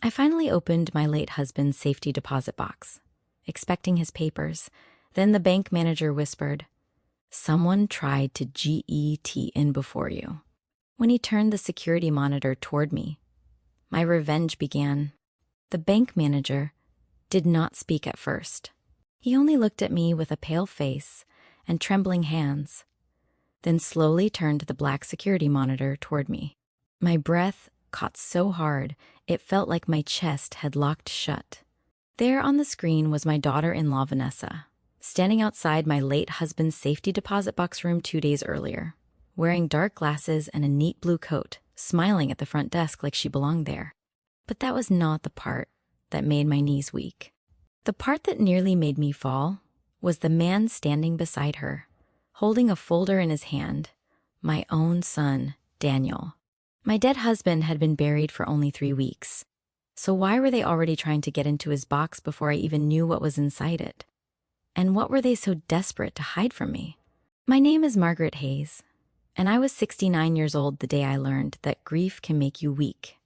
I finally opened my late husband's safety deposit box, expecting his papers. Then the bank manager whispered, "Someone tried to GET in before you." When he turned the security monitor toward me, my revenge began. The bank manager did not speak at first. He only looked at me with a pale face and trembling hands, then slowly turned the black security monitor toward me. My breath caught so hard it felt like my chest had locked shut. There on the screen was my daughter-in-law, Vanessa, standing outside my late husband's safety deposit box room 2 days earlier, wearing dark glasses and a neat blue coat, smiling at the front desk like she belonged there. But that was not the part that made my knees weak. The part that nearly made me fall was the man standing beside her, holding a folder in his hand, my own son, Daniel. My dead husband had been buried for only 3 weeks, so why were they already trying to get into his box before I even knew what was inside it? And what were they so desperate to hide from me? My name is Margaret Hayes, and I was 69 years old the day I learned that grief can make you weak,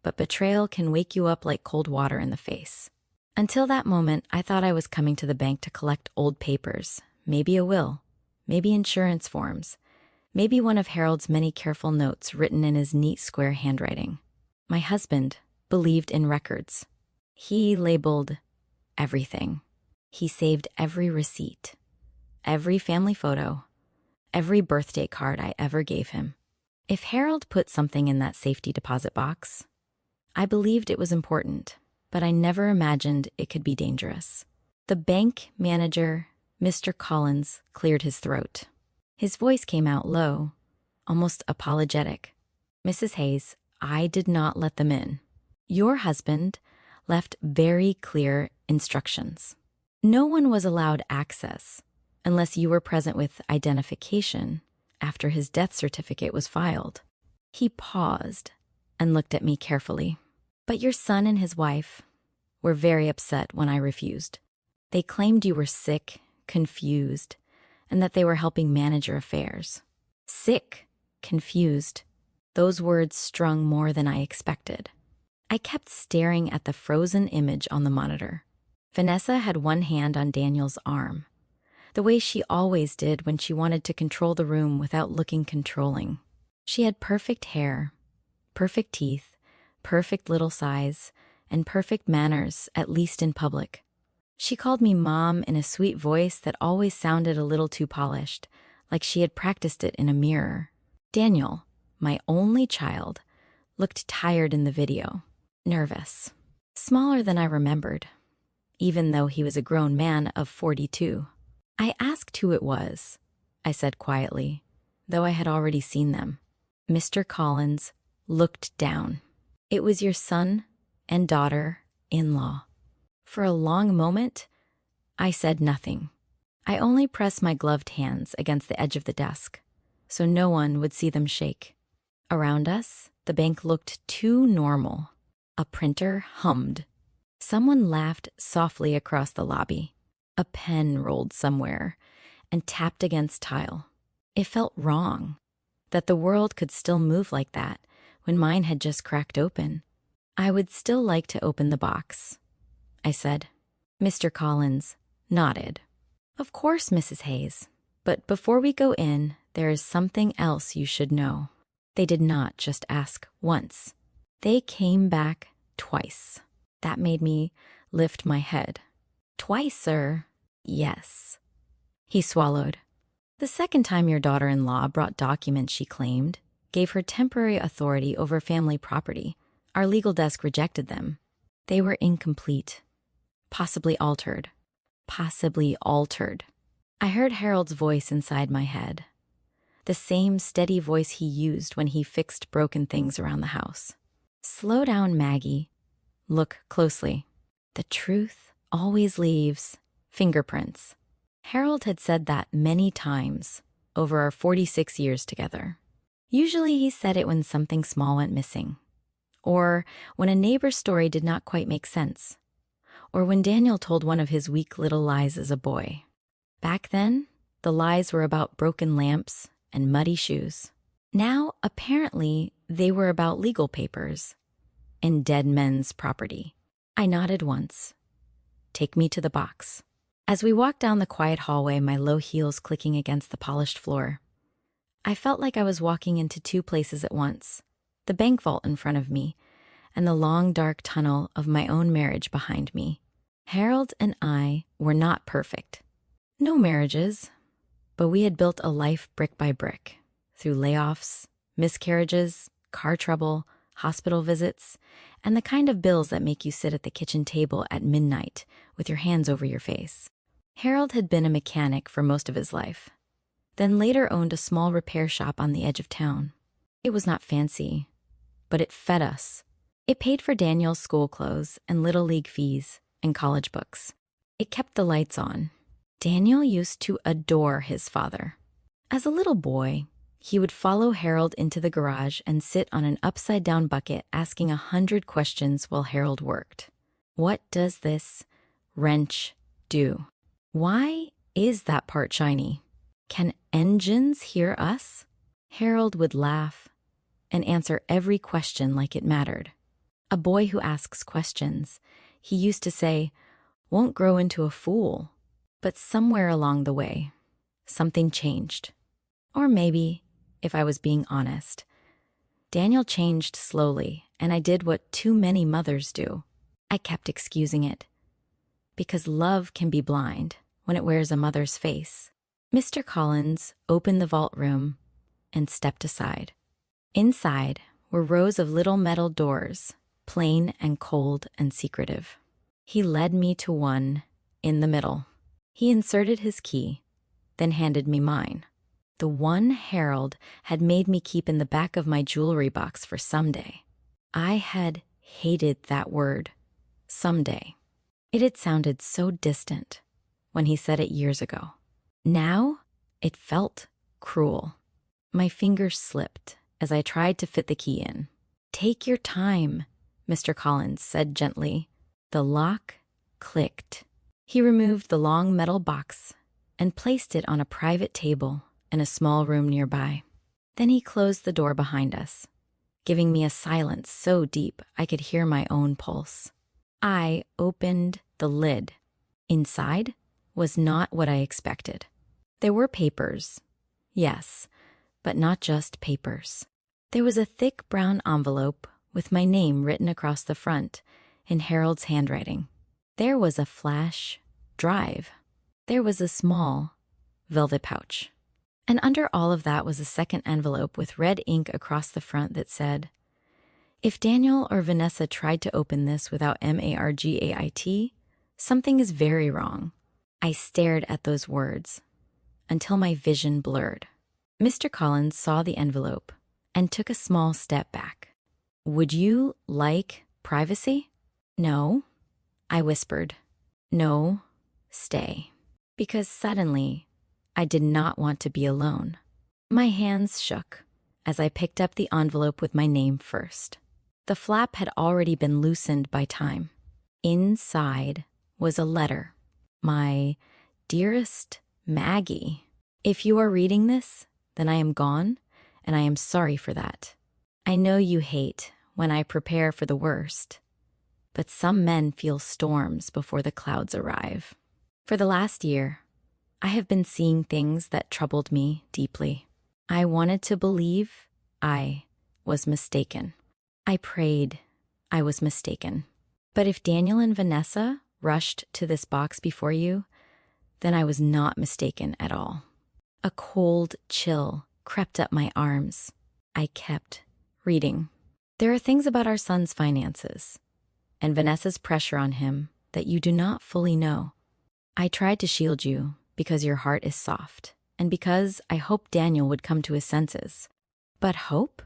but betrayal can wake you up like cold water in the face. Until that moment, I thought I was coming to the bank to collect old papers, maybe a will, maybe insurance forms, maybe one of Harold's many careful notes written in his neat square handwriting. My husband believed in records. He labeled everything. He saved every receipt, every family photo, every birthday card I ever gave him. If Harold put something in that safety deposit box, I believed it was important, but I never imagined it could be dangerous. The bank manager, Mr. Collins, cleared his throat. His voice came out low, almost apologetic. "Mrs. Hayes, I did not let them in. Your husband left very clear instructions. No one was allowed access unless you were present with identification after his death certificate was filed." He paused and looked at me carefully. "But your son and his wife were very upset when I refused. They claimed you were sick, confused, and that they were helping manage your affairs." Sick, confused. Those words strung more than I expected. I kept staring at the frozen image on the monitor. Vanessa had one hand on Daniel's arm, the way she always did when she wanted to control the room without looking controlling. She had perfect hair, perfect teeth, perfect little size, and perfect manners, at least in public. She called me Mom in a sweet voice that always sounded a little too polished, like she had practiced it in a mirror. Daniel, my only child, looked tired in the video, nervous, smaller than I remembered, even though he was a grown man of 42. I asked who it was, I said quietly, though I had already seen them. Mr. Collins looked down. "It was your son and daughter-in-law." For a long moment, I said nothing. I only pressed my gloved hands against the edge of the desk, so no one would see them shake. Around us, the bank looked too normal. A printer hummed. Someone laughed softly across the lobby. A pen rolled somewhere and tapped against tile. It felt wrong that the world could still move like that when mine had just cracked open. "I would still like to open the box," I said. Mr. Collins nodded. "Of course, Mrs. Hayes. But before we go in, there is something else you should know." They did not just ask once. They came back twice. That made me lift my head. "Twice, sir?" "Yes." He swallowed. "The second time your daughter-in-law brought documents she claimed gave her temporary authority over family property. Our legal desk rejected them. They were incomplete. Possibly altered. Possibly altered." I heard Harold's voice inside my head. The same steady voice he used when he fixed broken things around the house. "Slow down, Maggie. Look closely. The truth always leaves fingerprints." Harold had said that many times over our 46 years together. Usually he said it when something small went missing, or when a neighbor's story did not quite make sense, or when Daniel told one of his weak little lies as a boy. Back then, the lies were about broken lamps and muddy shoes. Now, apparently, they were about legal papers. in dead men's property. I nodded once. Take me to the box. As we walked down the quiet hallway, my low heels clicking against the polished floor, I felt like I was walking into two places at once, the bank vault in front of me and the long, dark tunnel of my own marriage behind me. Harold and I were not perfect. No marriages, but we had built a life brick by brick, through layoffs, miscarriages, car trouble, hospital visits, and the kind of bills that make you sit at the kitchen table at midnight with your hands over your face. Harold had been a mechanic for most of his life, then later owned a small repair shop on the edge of town. It was not fancy, but it fed us. It paid for Daniel's school clothes and Little League fees and college books. It kept the lights on. Daniel used to adore his father. As a little boy, he would follow Harold into the garage and sit on an upside-down bucket asking 100 questions while Harold worked. What does this wrench do? Why is that part shiny? Can engines hear us? Harold would laugh and answer every question like it mattered. A boy who asks questions, he used to say, won't grow into a fool. But somewhere along the way, something changed. Or maybe, if I was being honest, Daniel changed slowly, and I did what too many mothers do. I kept excusing it. Because love can be blind when it wears a mother's face. Mr. Collins opened the vault room and stepped aside. Inside were rows of little metal doors, plain and cold and secretive. He led me to one in the middle. He inserted his key, then handed me mine. The one Harold had made me keep in the back of my jewelry box for someday. I had hated that word, someday. It had sounded so distant when he said it years ago. Now, it felt cruel. My fingers slipped as I tried to fit the key in. Take your time, Mr. Collins said gently. The lock clicked. He removed the long metal box and placed it on a private table in a small room nearby. Then he closed the door behind us, giving me a silence so deep I could hear my own pulse. I opened the lid. Inside was not what I expected. There were papers, yes, but not just papers. There was a thick brown envelope with my name written across the front in Harold's handwriting. There was a flash drive. There was a small velvet pouch. And under all of that was a second envelope with red ink across the front that said, if Daniel or Vanessa tried to open this without Margait, something is very wrong. I stared at those words until my vision blurred. Mr. Collins saw the envelope and took a small step back. Would you like privacy? No, I whispered. No, stay. Because suddenly, I did not want to be alone. My hands shook as I picked up the envelope with my name first. The flap had already been loosened by time. Inside was a letter. My dearest Maggie, if you are reading this, then I am gone, and I am sorry for that. I know you hate when I prepare for the worst, but some men feel storms before the clouds arrive. For the last year, I have been seeing things that troubled me deeply. I wanted to believe I was mistaken. I prayed I was mistaken. But if Daniel and Vanessa rushed to this box before you, then I was not mistaken at all. A cold chill crept up my arms. I kept reading. There are things about our son's finances and Vanessa's pressure on him that you do not fully know. I tried to shield you because your heart is soft and because I hoped Daniel would come to his senses. But hope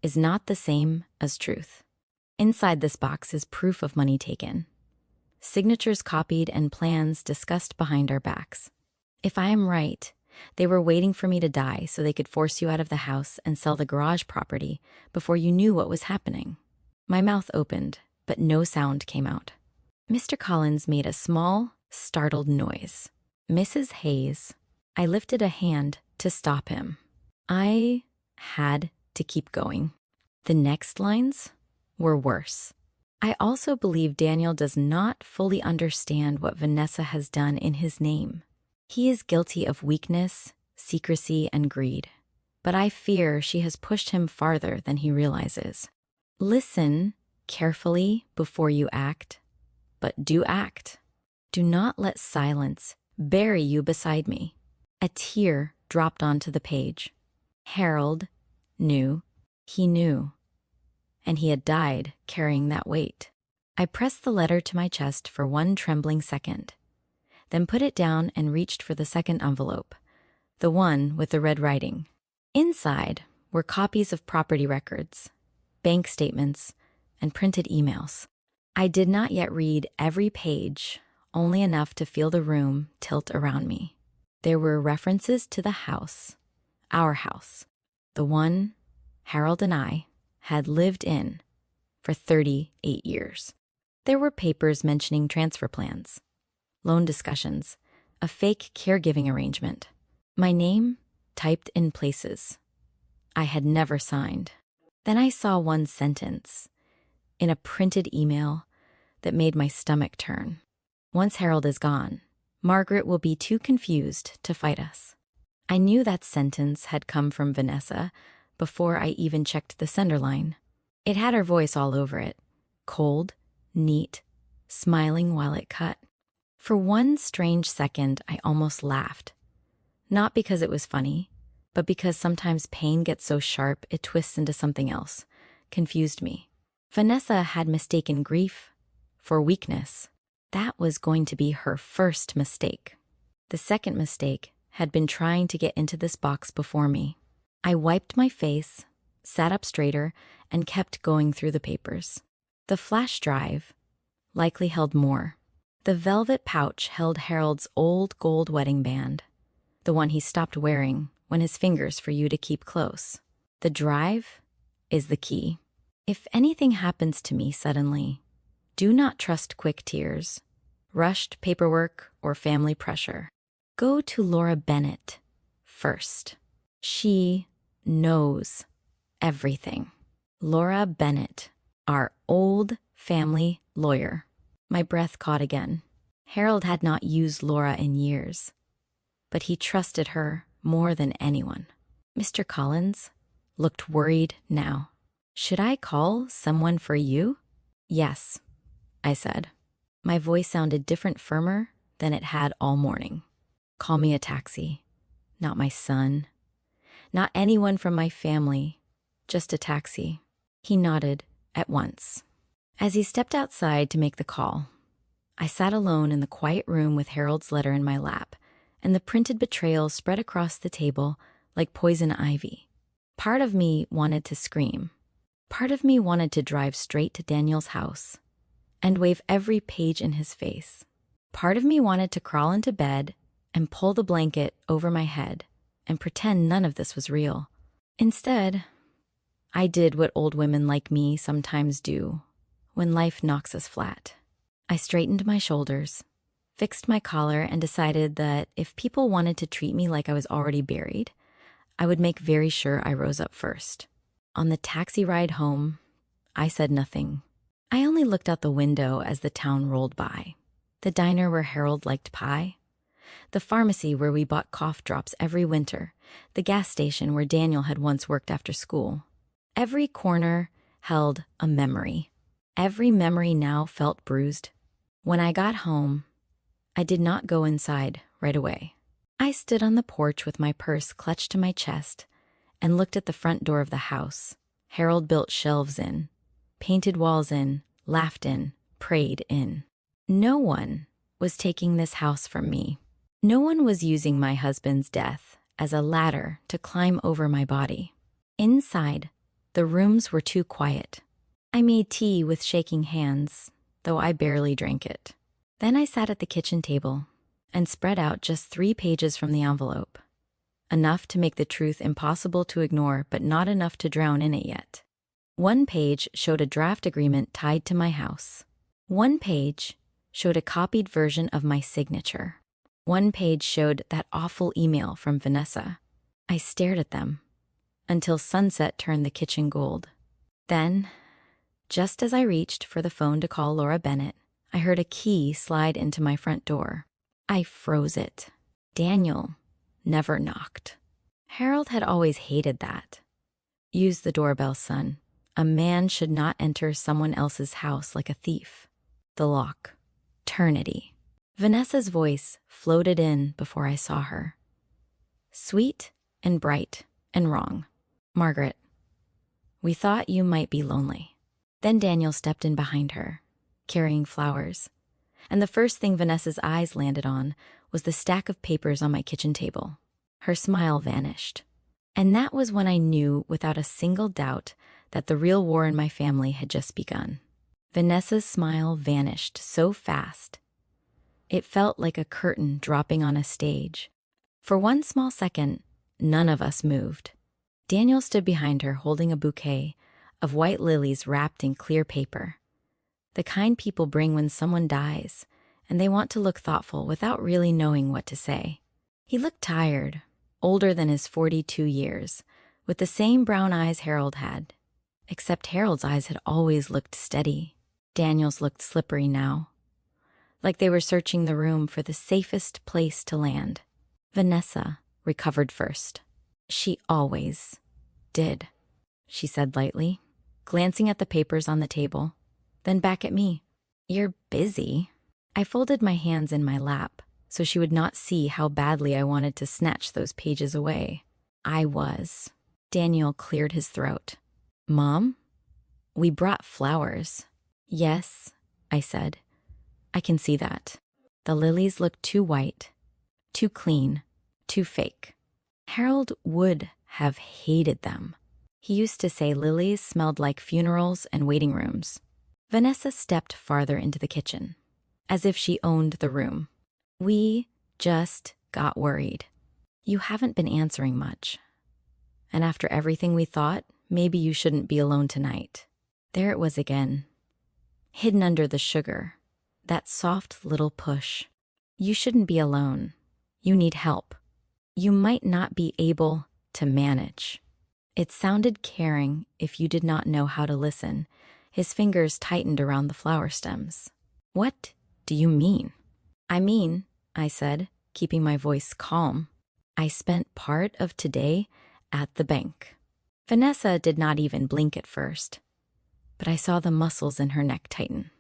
is not the same as truth. Inside this box is proof of money taken, signatures copied, and plans discussed behind our backs. If I am right, they were waiting for me to die so they could force you out of the house and sell the garage property before you knew what was happening. My mouth opened, but no sound came out. Mr. Collins made a small, startled noise. Mrs. Hayes, I lifted a hand to stop him. I had to keep going. The next lines were worse. I also believe Daniel does not fully understand what Vanessa has done in his name. He is guilty of weakness, secrecy, and greed. But I fear she has pushed him farther than he realizes. Listen carefully before you act, but do act. Do not let silence bury you beside me. A tear dropped onto the page. Harold knew. He knew. And he had died carrying that weight. I pressed the letter to my chest for one trembling second, then put it down and reached for the second envelope, the one with the red writing. Inside were copies of property records, bank statements, and printed emails. I did not yet read every page, only enough to feel the room tilt around me. There were references to the house, our house, the one Harold and I had lived in for 38 years. There were papers mentioning transfer plans, loan discussions, a fake caregiving arrangement. My name typed in places I had never signed. Then I saw one sentence in a printed email that made my stomach turn. Once Harold is gone, Margaret will be too confused to fight us. I knew that sentence had come from Vanessa before I even checked the sender line. It had her voice all over it, cold, neat, smiling while it cut. For one strange second, I almost laughed. Not because it was funny, but because sometimes pain gets so sharp it twists into something else, confused me. Vanessa had mistaken grief for weakness. That was going to be her first mistake. The second mistake had been trying to get into this box before me. I wiped my face, sat up straighter, and kept going through the papers. The flash drive likely held more. The velvet pouch held Harold's old gold wedding band, the one he stopped wearing when his fingers for you to keep close. The drive is the key. If anything happens to me suddenly, do not trust quick tears, rushed paperwork, or family pressure. Go to Laura Bennett first. She knows everything. Laura Bennett, our old family lawyer. My breath caught again. Harold had not used Laura in years, but he trusted her more than anyone. Mr. Collins looked worried now. Should I call someone for you? Yes, I said. My voice sounded different, firmer than it had all morning. Call me a taxi. Not my son. Not anyone from my family. Just a taxi. He nodded at once. As he stepped outside to make the call, I sat alone in the quiet room with Harold's letter in my lap and the printed betrayal spread across the table like poison ivy. Part of me wanted to scream. Part of me wanted to drive straight to Daniel's house and wave every page in his face. Part of me wanted to crawl into bed and pull the blanket over my head and pretend none of this was real. Instead, I did what old women like me sometimes do when life knocks us flat. I straightened my shoulders, fixed my collar, and decided that if people wanted to treat me like I was already buried, I would make very sure I rose up first. On the taxi ride home, I said nothing. I only looked out the window as the town rolled by. The diner where Harold liked pie, the pharmacy where we bought cough drops every winter, the gas station where Daniel had once worked after school. Every corner held a memory. Every memory now felt bruised. When I got home, I did not go inside right away. I stood on the porch with my purse clutched to my chest and looked at the front door of the house. Harold built shelves in, painted walls in, laughed in, prayed in. No one was taking this house from me. No one was using my husband's death as a ladder to climb over my body. Inside, the rooms were too quiet. I made tea with shaking hands, though I barely drank it. Then I sat at the kitchen table and spread out just 3 pages from the envelope. Enough to make the truth impossible to ignore, but not enough to drown in it yet. 1 page showed a draft agreement tied to my house. 1 page showed a copied version of my signature. 1 page showed that awful email from Vanessa. I stared at them until sunset turned the kitchen gold. Then, Just as I reached for the phone to call Laura Bennett, I heard a key slide into my front door. I froze it. Daniel never knocked. Harold had always hated that. Use the doorbell, son. A man should not enter someone else's house like a thief. The lock. Ternity. Vanessa's voice floated in before I saw her. Sweet and bright and wrong. Margaret, we thought you might be lonely. Then Daniel stepped in behind her, carrying flowers. And the first thing Vanessa's eyes landed on was the stack of papers on my kitchen table. Her smile vanished. And that was when I knew without a single doubt that the real war in my family had just begun. Vanessa's smile vanished so fast. It felt like a curtain dropping on a stage. For one small second, none of us moved. Daniel stood behind her holding a bouquet of white lilies wrapped in clear paper. The kind people bring when someone dies, and they want to look thoughtful without really knowing what to say. He looked tired, older than his 42 years, with the same brown eyes Harold had. Except Harold's eyes had always looked steady. Daniel's looked slippery now, like they were searching the room for the safest place to land. Vanessa recovered first. She always did, she said lightly, glancing at the papers on the table, then back at me. You're busy. I folded my hands in my lap so she would not see how badly I wanted to snatch those pages away. I was. Daniel cleared his throat. Mom, we brought flowers. Yes, I said. I can see that. The lilies looked too white, too clean, too fake. Harold would have hated them. He used to say lilies smelled like funerals and waiting rooms. Vanessa stepped farther into the kitchen, as if she owned the room. We just got worried. You haven't been answering much. And after everything we thought, maybe you shouldn't be alone tonight. There it was again, hidden under the sugar, that soft little push. You shouldn't be alone. You need help. You might not be able to manage. It sounded caring if you did not know how to listen. His fingers tightened around the flower stems. What do you mean? I mean, I said, keeping my voice calm, I spent part of today at the bank. Vanessa did not even blink at first, but I saw the muscles in her neck tighten.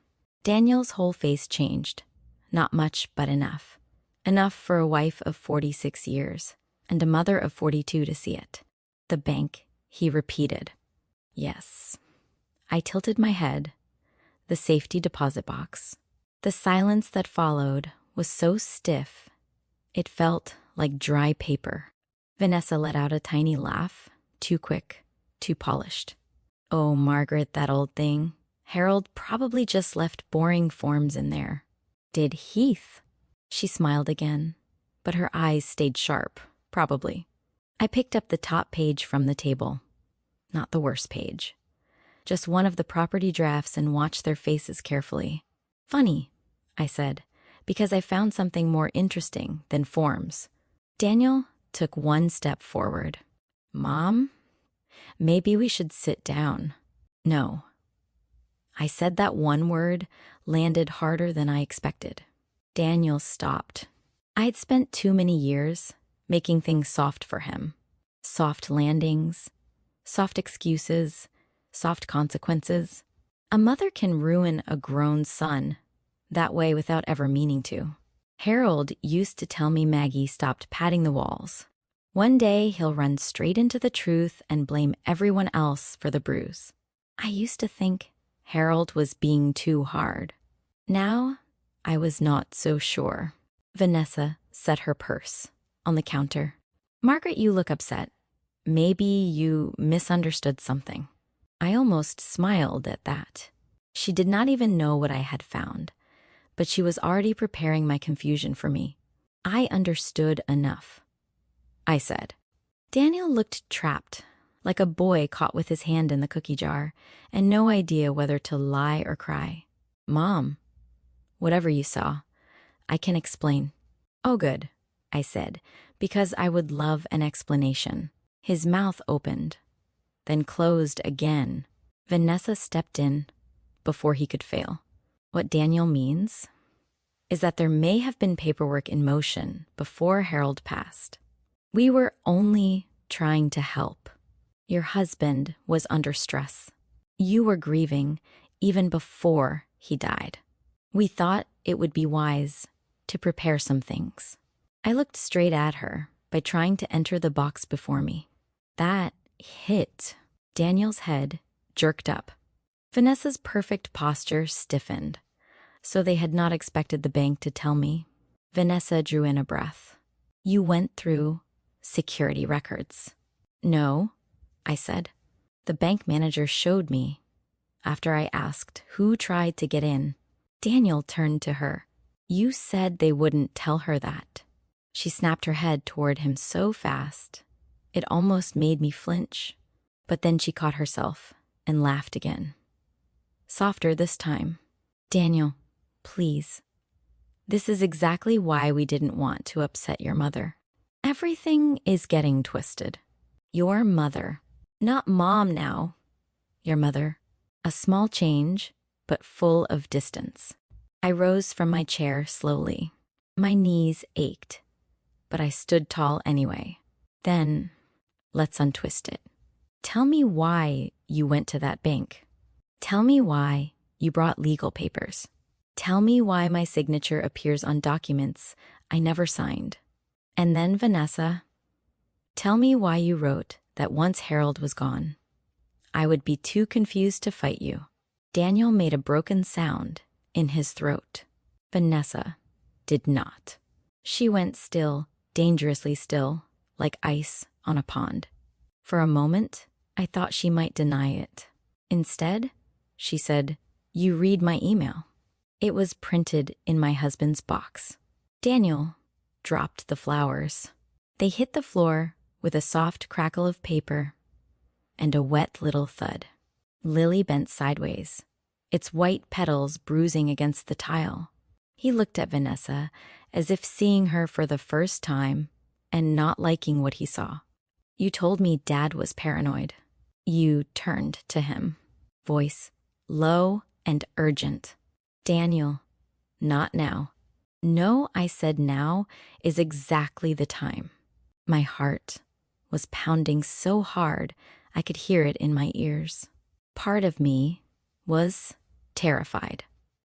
Daniel's whole face changed. Not much, but enough. Enough for a wife of 46 years and a mother of 42 to see it. The bank, he repeated. Yes. I tilted my head. The safety deposit box. The silence that followed was so stiff, it felt like dry paper. Vanessa let out a tiny laugh, too quick, too polished. Oh, Margaret, that old thing. Harold probably just left boring forms in there. Did Heath? She smiled again, but her eyes stayed sharp, probably. I picked up the top page from the table. Not the worst page. Just one of the property drafts and watched their faces carefully. Funny, I said, because I found something more interesting than forms. Daniel took one step forward. Mom, maybe we should sit down. No. I said that one word landed harder than I expected. Daniel stopped. I had spent too many years making things soft for him. Soft landings, soft excuses, soft consequences. A mother can ruin a grown son that way without ever meaning to. Harold used to tell me Maggie stopped patting the walls. One day he'll run straight into the truth and blame everyone else for the bruise. I used to think Harold was being too hard. Now I was not so sure. Vanessa set her purse on the counter. Margaret, you look upset. Maybe you misunderstood something. I almost smiled at that. She did not even know what I had found, but she was already preparing my confusion for me. I understood enough, I said. Daniel looked trapped, like a boy caught with his hand in the cookie jar, and no idea whether to lie or cry. Mom, whatever you saw, I can explain. Oh, good, I said, because I would love an explanation. His mouth opened, then closed again. Vanessa stepped in, before he could fail. What Daniel means is that there may have been paperwork in motion before Harold passed. We were only trying to help. Your husband was under stress. You were grieving even before he died. We thought it would be wise to prepare some things. I looked straight at her by trying to enter the box before me. That hit. Daniel's head jerked up. Vanessa's perfect posture stiffened, so they had not expected the bank to tell me. Vanessa drew in a breath. You went through security records. No, I said. The bank manager showed me after I asked who tried to get in. Daniel turned to her. You said they wouldn't tell her that. She snapped her head toward him so fast, it almost made me flinch. But then she caught herself and laughed again. Softer this time. Daniel, please. This is exactly why we didn't want to upset your mother. Everything is getting twisted. Your mother, not mom now. Your mother. A small change, but full of distance. I rose from my chair slowly. My knees ached, but I stood tall anyway. Then, let's untwist it. Tell me why you went to that bank. Tell me why you brought legal papers. Tell me why my signature appears on documents I never signed. And then, Vanessa, tell me why you wrote that once Harold was gone, I would be too confused to fight you. Daniel made a broken sound in his throat. Vanessa did not. She went still, dangerously still, like ice on a pond. For a moment, I thought she might deny it. Instead, she said, You read my email. It was printed in my husband's box. Daniel dropped the flowers. They hit the floor with a soft crackle of paper and a wet little thud. Lily bent sideways, its white petals bruising against the tile. He looked at Vanessa as if seeing her for the first time and not liking what he saw. You told me Dad was paranoid. You turned to him, voice low and urgent. Daniel, not now. No, I said now is exactly the time. My heart was pounding so hard I could hear it in my ears. Part of me was terrified.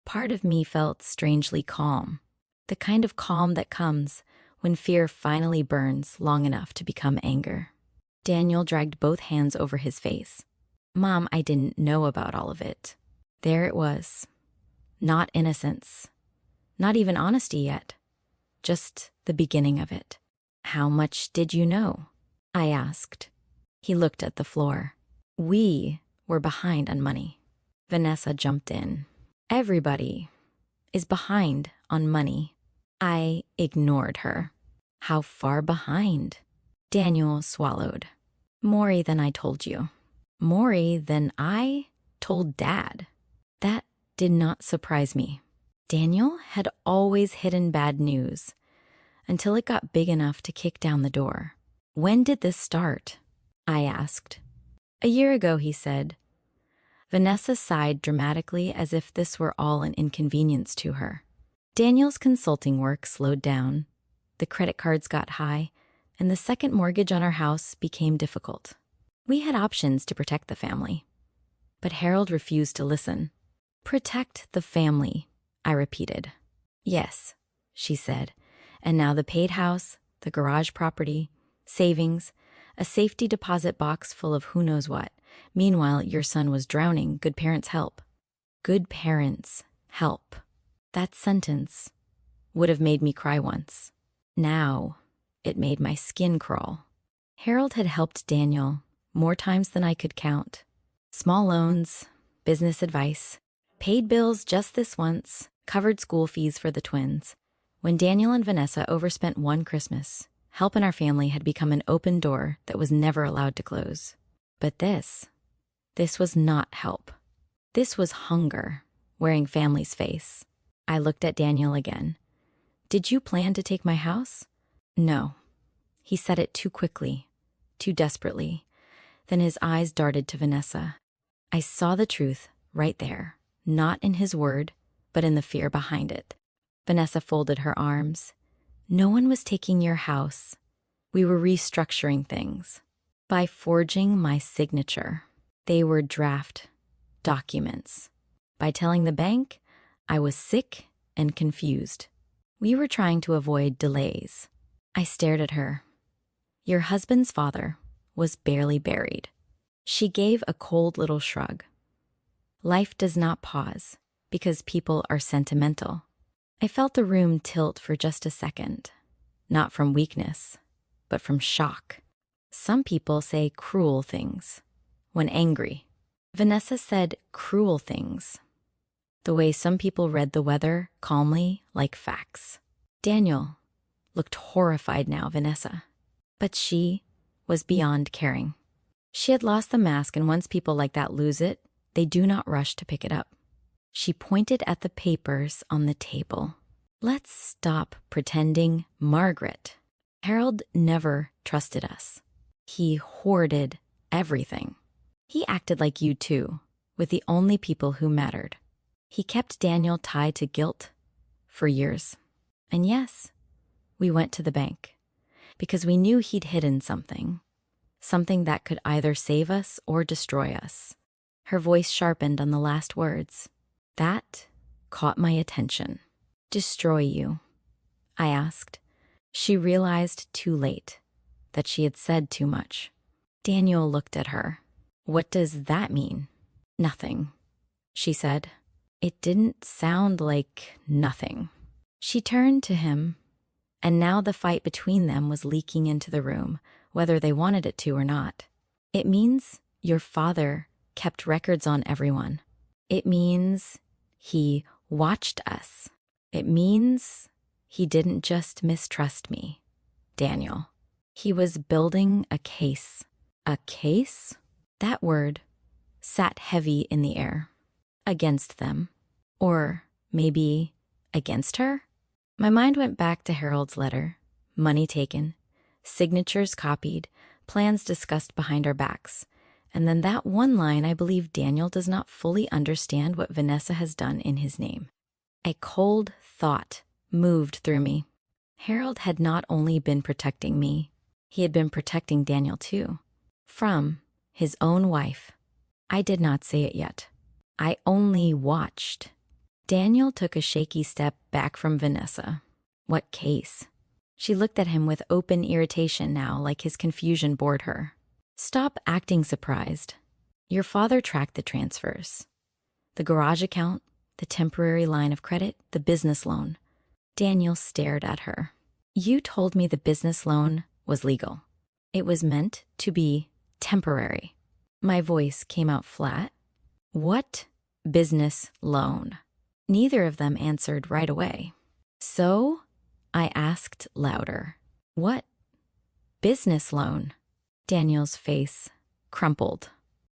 Part of me felt strangely calm, the kind of calm that comes when fear finally burns long enough to become anger. Daniel dragged both hands over his face. Mom, I didn't know about all of it. There it was. Not innocence. Not even honesty yet. Just the beginning of it. How much did you know? I asked. He looked at the floor. We were behind on money. Vanessa jumped in. Everybody is behind on money. I ignored her. How far behind? Daniel swallowed. More than I told you. More than I told Dad. That did not surprise me. Daniel had always hidden bad news until it got big enough to kick down the door. When did this start? I asked. A year ago, he said. Vanessa sighed dramatically as if this were all an inconvenience to her. Daniel's consulting work slowed down. The credit cards got high, and the second mortgage on our house became difficult. We had options to protect the family, but Harold refused to listen. Protect the family, I repeated. Yes, she said, and now the paid house, the garage property, savings, a safety deposit box full of who knows what. Meanwhile, your son was drowning. Good parents help. Good parents help. That sentence would have made me cry once. Now, it made my skin crawl. Harold had helped Daniel more times than I could count. Small loans, business advice, paid bills just this once, covered school fees for the twins. When Daniel and Vanessa overspent one Christmas, help in our family had become an open door that was never allowed to close. But this was not help. This was hunger, wearing family's face. I looked at Daniel again. Did you plan to take my house? No. He said it too quickly, too desperately. Then his eyes darted to Vanessa. I saw the truth right there. not in his word, but in the fear behind it. Vanessa folded her arms. No one was taking your house. We were restructuring things by forging my signature. They were draft documents. By telling the bank, I was sick and confused. We were trying to avoid delays. I stared at her. Your husband's father was barely buried. She gave a cold little shrug. Life does not pause because people are sentimental. I felt the room tilt for just a second, not from weakness, but from shock. Some people say cruel things when angry. Vanessa said cruel things, the way some people read the weather calmly like facts. Daniel looked horrified now, Vanessa, but she was beyond caring. She had lost the mask, and once people like that lose it, they do not rush to pick it up. She pointed at the papers on the table. Let's stop pretending, Margaret. Harold never trusted us. He hoarded everything. He acted like you too, with the only people who mattered. He kept Daniel tied to guilt for years. And yes, we went to the bank because we knew he'd hidden something that could either save us or destroy us. Her voice sharpened on the last words. That caught my attention. Destroy you? I asked. She realized too late that she had said too much. Daniel looked at her. What does that mean? Nothing, she said. It didn't sound like nothing. She turned to him, and now the fight between them was leaking into the room, whether they wanted it to or not. It means your father kept records on everyone. It means he watched us. It means he didn't just mistrust me, Daniel. He was building a case. A case? That word sat heavy in the air. Against them. Or maybe against her? My mind went back to Harold's letter. Money taken, signatures copied, plans discussed behind our backs. And then that one line, I believe Daniel does not fully understand what Vanessa has done in his name. A cold thought moved through me. Harold had not only been protecting me, he had been protecting Daniel too. From his own wife. I did not say it yet. I only watched. Daniel took a shaky step back from Vanessa. What case? She looked at him with open irritation now, like his confusion bored her. Stop acting surprised. Your father tracked the transfers. The garage account, the temporary line of credit, the business loan. Daniel stared at her. You told me the business loan was legal. It was meant to be temporary. My voice came out flat. What business loan? Neither of them answered right away. So, I asked louder. What business loan? Daniel's face crumpled.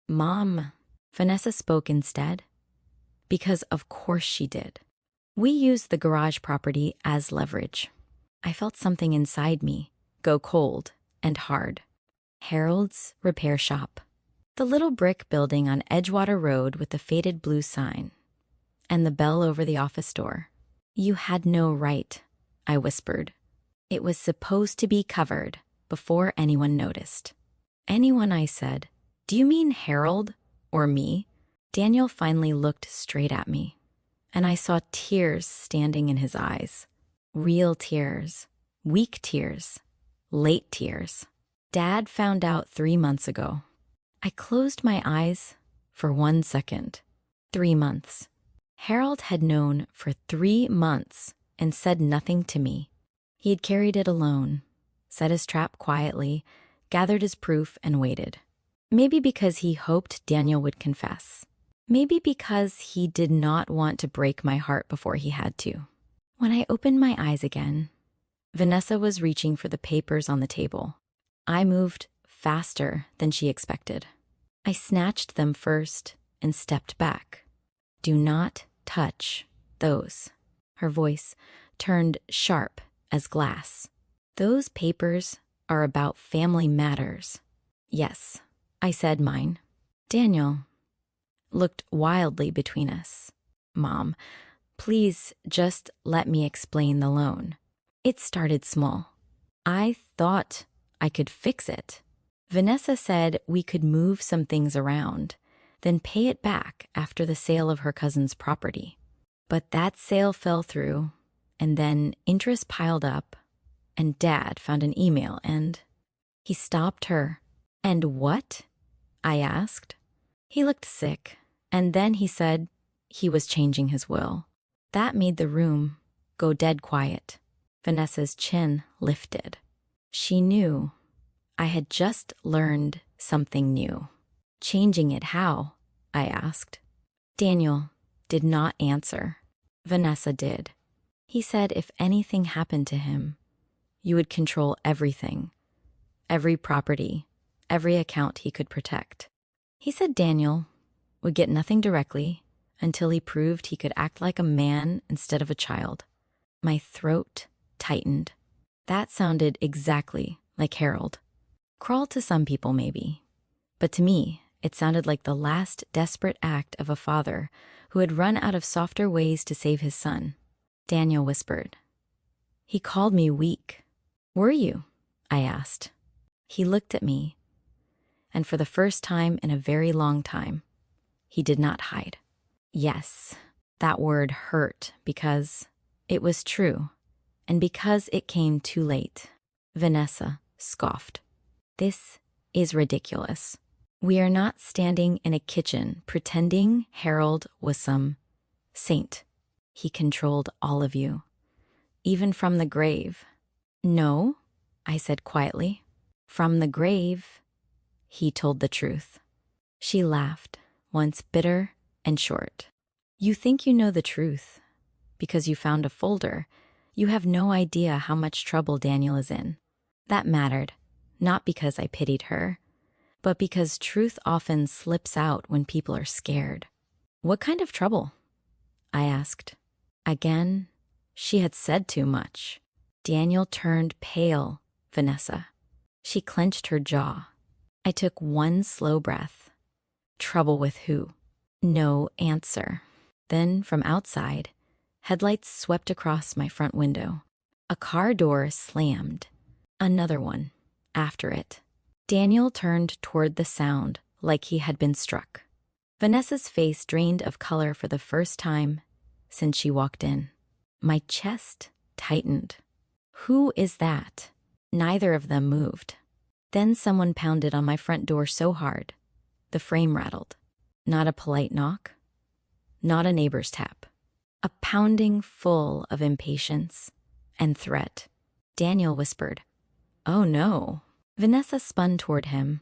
Mom, Vanessa spoke instead. Because of course she did. We used the garage property as leverage. I felt something inside me go cold and hard. Harold's repair shop. The little brick building on Edgewater Road with the faded blue sign. And the bell over the office door. You had no right, I whispered. It was supposed to be covered before anyone noticed. Anyone, I said. Do you mean Harold or me? Daniel finally looked straight at me, and I saw tears standing in his eyes. Real tears, weak tears, late tears. Dad found out 3 months ago. I closed my eyes for 1 second. 3 months. Harold had known for 3 months and said nothing to me. He had carried it alone, set his trap quietly, gathered his proof, and waited. Maybe because he hoped Daniel would confess. Maybe because he did not want to break my heart before he had to. When I opened my eyes again, Vanessa was reaching for the papers on the table. I moved faster than she expected. I snatched them first and stepped back. Do not touch those. Her voice turned sharp as glass. Those papers are about family matters. Yes, I said mine. Daniel looked wildly between us. Mom, please just let me explain the loan. It started small. I thought I could fix it. Vanessa said we could move some things around, then pay it back after the sale of her cousin's property. But that sale fell through, and then interest piled up, and Dad found an email and he stopped her. And what? I asked. He looked sick, and then he said he was changing his will. That made the room go dead quiet. Vanessa's chin lifted. She knew I had just learned something new. Changing it how? I asked. Daniel did not answer. Vanessa did. He said if anything happened to him, you would control everything, every property, every account he could protect. He said Daniel would get nothing directly until he proved he could act like a man instead of a child. My throat tightened. That sounded exactly like Harold. Crawl to some people, maybe. But to me, it sounded like the last desperate act of a father who had run out of softer ways to save his son. Daniel whispered. He called me weak. Were you? I asked. He looked at me, and for the first time in a very long time, he did not hide. Yes, that word hurt because it was true, and because it came too late. Vanessa scoffed. This is ridiculous. We are not standing in a kitchen pretending Harold was some saint. He controlled all of you, even from the grave. No, I said quietly. From the grave, he told the truth. She laughed, once bitter and short. You think you know the truth because you found a folder. You have no idea how much trouble Daniel is in. That mattered, not because I pitied her, but because truth often slips out when people are scared. What kind of trouble? I asked. Again, she had said too much. Daniel turned pale, Vanessa. She clenched her jaw. I took one slow breath. Trouble with who? No answer. Then, from outside, headlights swept across my front window. A car door slammed. Another one after it. Daniel turned toward the sound like he had been struck. Vanessa's face drained of color for the first time since she walked in. My chest tightened. Who is that? Neither of them moved. Then someone pounded on my front door so hard, the frame rattled. Not a polite knock, not a neighbor's tap. A pounding full of impatience and threat. Daniel whispered, "Oh no." Vanessa spun toward him,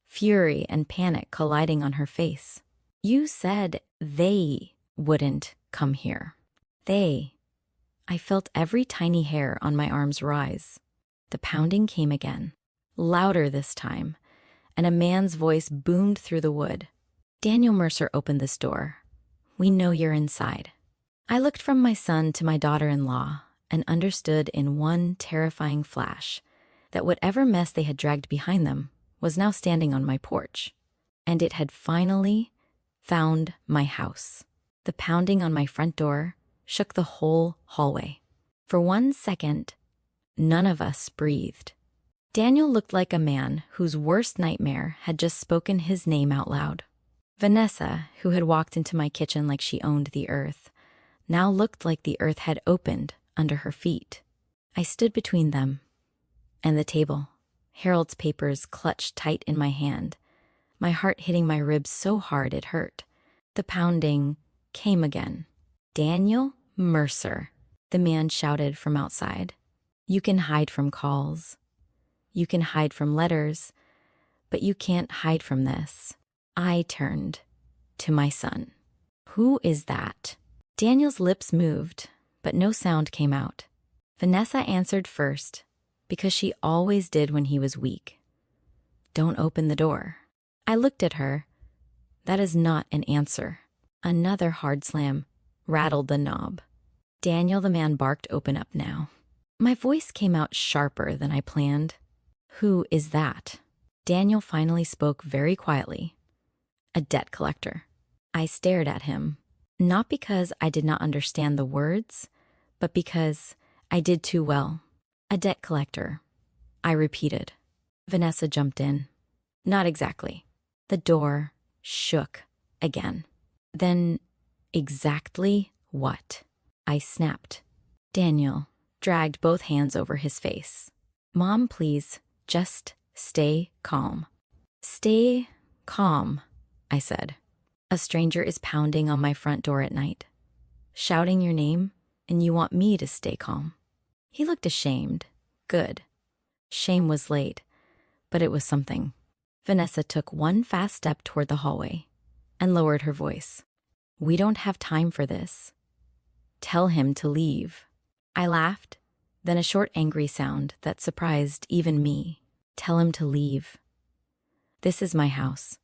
fury and panic colliding on her face. You said they wouldn't come here. They. I felt every tiny hair on my arms rise. The pounding came again, louder this time, and a man's voice boomed through the wood. Daniel Mercer opened this door. We know you're inside. I looked from my son to my daughter-in-law and understood in one terrifying flash that whatever mess they had dragged behind them was now standing on my porch. And it had finally found my house. The pounding on my front door shook the whole hallway. For 1 second, none of us breathed. Daniel looked like a man whose worst nightmare had just spoken his name out loud. Vanessa, who had walked into my kitchen like she owned the earth, now looked like the earth had opened under her feet. I stood between them and the table, Harold's papers clutched tight in my hand, my heart hitting my ribs so hard it hurt. The pounding came again. Daniel Mercer, the man shouted from outside. You can hide from calls. You can hide from letters, but you can't hide from this. I turned to my son. Who is that? Daniel's lips moved, but no sound came out. Vanessa answered first, because she always did when he was weak. Don't open the door. I looked at her. That is not an answer. Another hard slam rattled the knob. Daniel the man barked, open up now. My voice came out sharper than I planned. Who is that? Daniel finally spoke very quietly. A debt collector. I stared at him, Not because I did not understand the words, but because I did too well. A debt collector, I repeated. Vanessa jumped in. Not exactly. The door shook again. Then, exactly what? I snapped. Daniel dragged both hands over his face. Mom, please, just stay calm. Stay calm, I said. A stranger is pounding on my front door at night, shouting your name, and you want me to stay calm. He looked ashamed. Good. Shame was late, but it was something. Vanessa took one fast step toward the hallway and lowered her voice. We don't have time for this. Tell him to leave. I laughed, then a short angry sound that surprised even me. Tell him to leave. This is my house.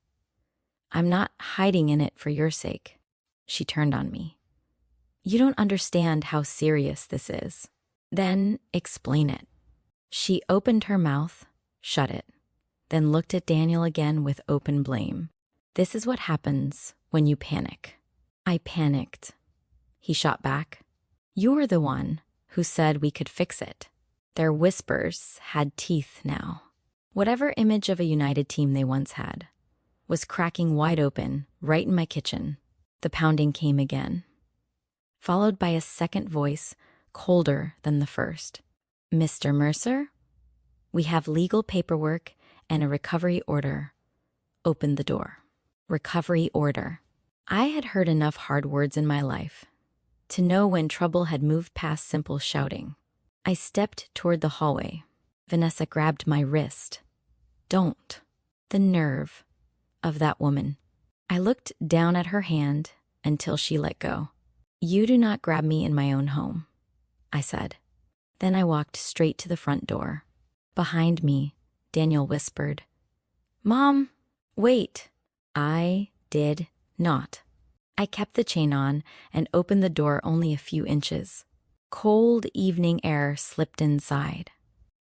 I'm not hiding in it for your sake. She turned on me. You don't understand how serious this is. Then explain it. She opened her mouth, shut it, then looked at Daniel again with open blame. This is what happens when you panic. I panicked. He shot back. You're the one who said we could fix it. Their whispers had teeth now. Whatever image of a united team they once had was cracking wide open right in my kitchen. The pounding came again, followed by a second voice colder than the first. Mr. Mercer, we have legal paperwork and a recovery order. Open the door. Recovery order. I had heard enough hard words in my life to know when trouble had moved past simple shouting. I stepped toward the hallway. Vanessa grabbed my wrist. Don't. The nerve of that woman. I looked down at her hand until she let go. You do not grab me in my own home, I said. Then I walked straight to the front door. Behind me, Daniel whispered, Mom, wait. I did not. I kept the chain on and opened the door only a few inches. Cold evening air slipped inside.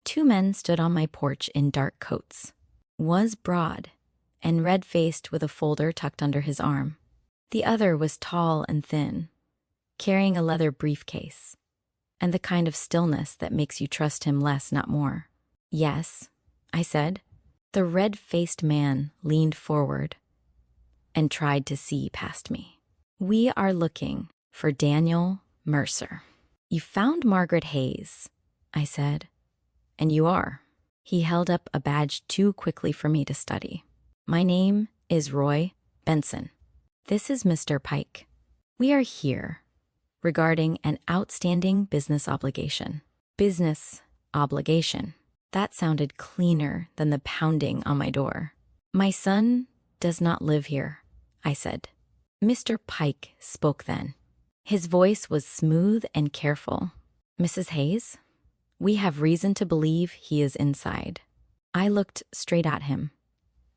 Two men stood on my porch in dark coats. One was broad and red-faced with a folder tucked under his arm. The other was tall and thin, carrying a leather briefcase, and the kind of stillness that makes you trust him less, not more. Yes, I said. The red-faced man leaned forward and tried to see past me. We are looking for Daniel Mercer. You found Margaret Hayes, I said. And you are. He held up a badge too quickly for me to study. My name is Roy Benson. This is Mr. Pike. We are here regarding an outstanding business obligation. Business obligation. That sounded cleaner than the pounding on my door. My son does not live here, I said. Mr. Pike spoke then. His voice was smooth and careful. Mrs. Hayes, we have reason to believe he is inside. I looked straight at him.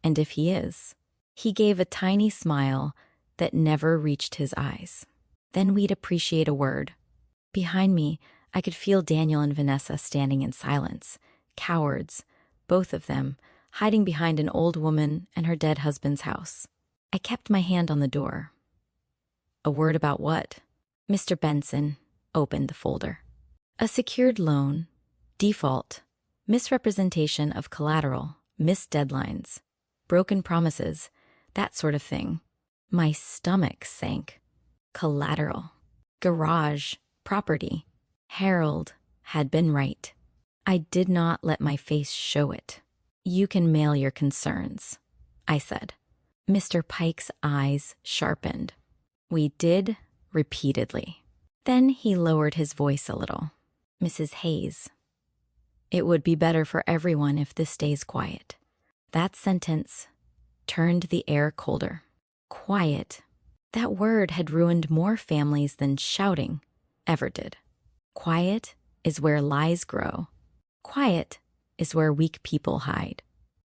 And if he is, he gave a tiny smile that never reached his eyes. Then we'd appreciate a word. Behind me, I could feel Daniel and Vanessa standing in silence, cowards, both of them, hiding behind an old woman and her dead husband's house. I kept my hand on the door. A word about what? Mr. Benson opened the folder. A secured loan, default, misrepresentation of collateral, missed deadlines, broken promises, that sort of thing. My stomach sank. Collateral. Garage. Property. Harold had been right. I did not let my face show it. You can mail your concerns, I said. Mr. Pike's eyes sharpened. We did repeatedly. Then he lowered his voice a little. Mrs. Hayes, it would be better for everyone if this stays quiet. That sentence turned the air colder. Quiet. That word had ruined more families than shouting ever did. Quiet is where lies grow. Quiet is where weak people hide.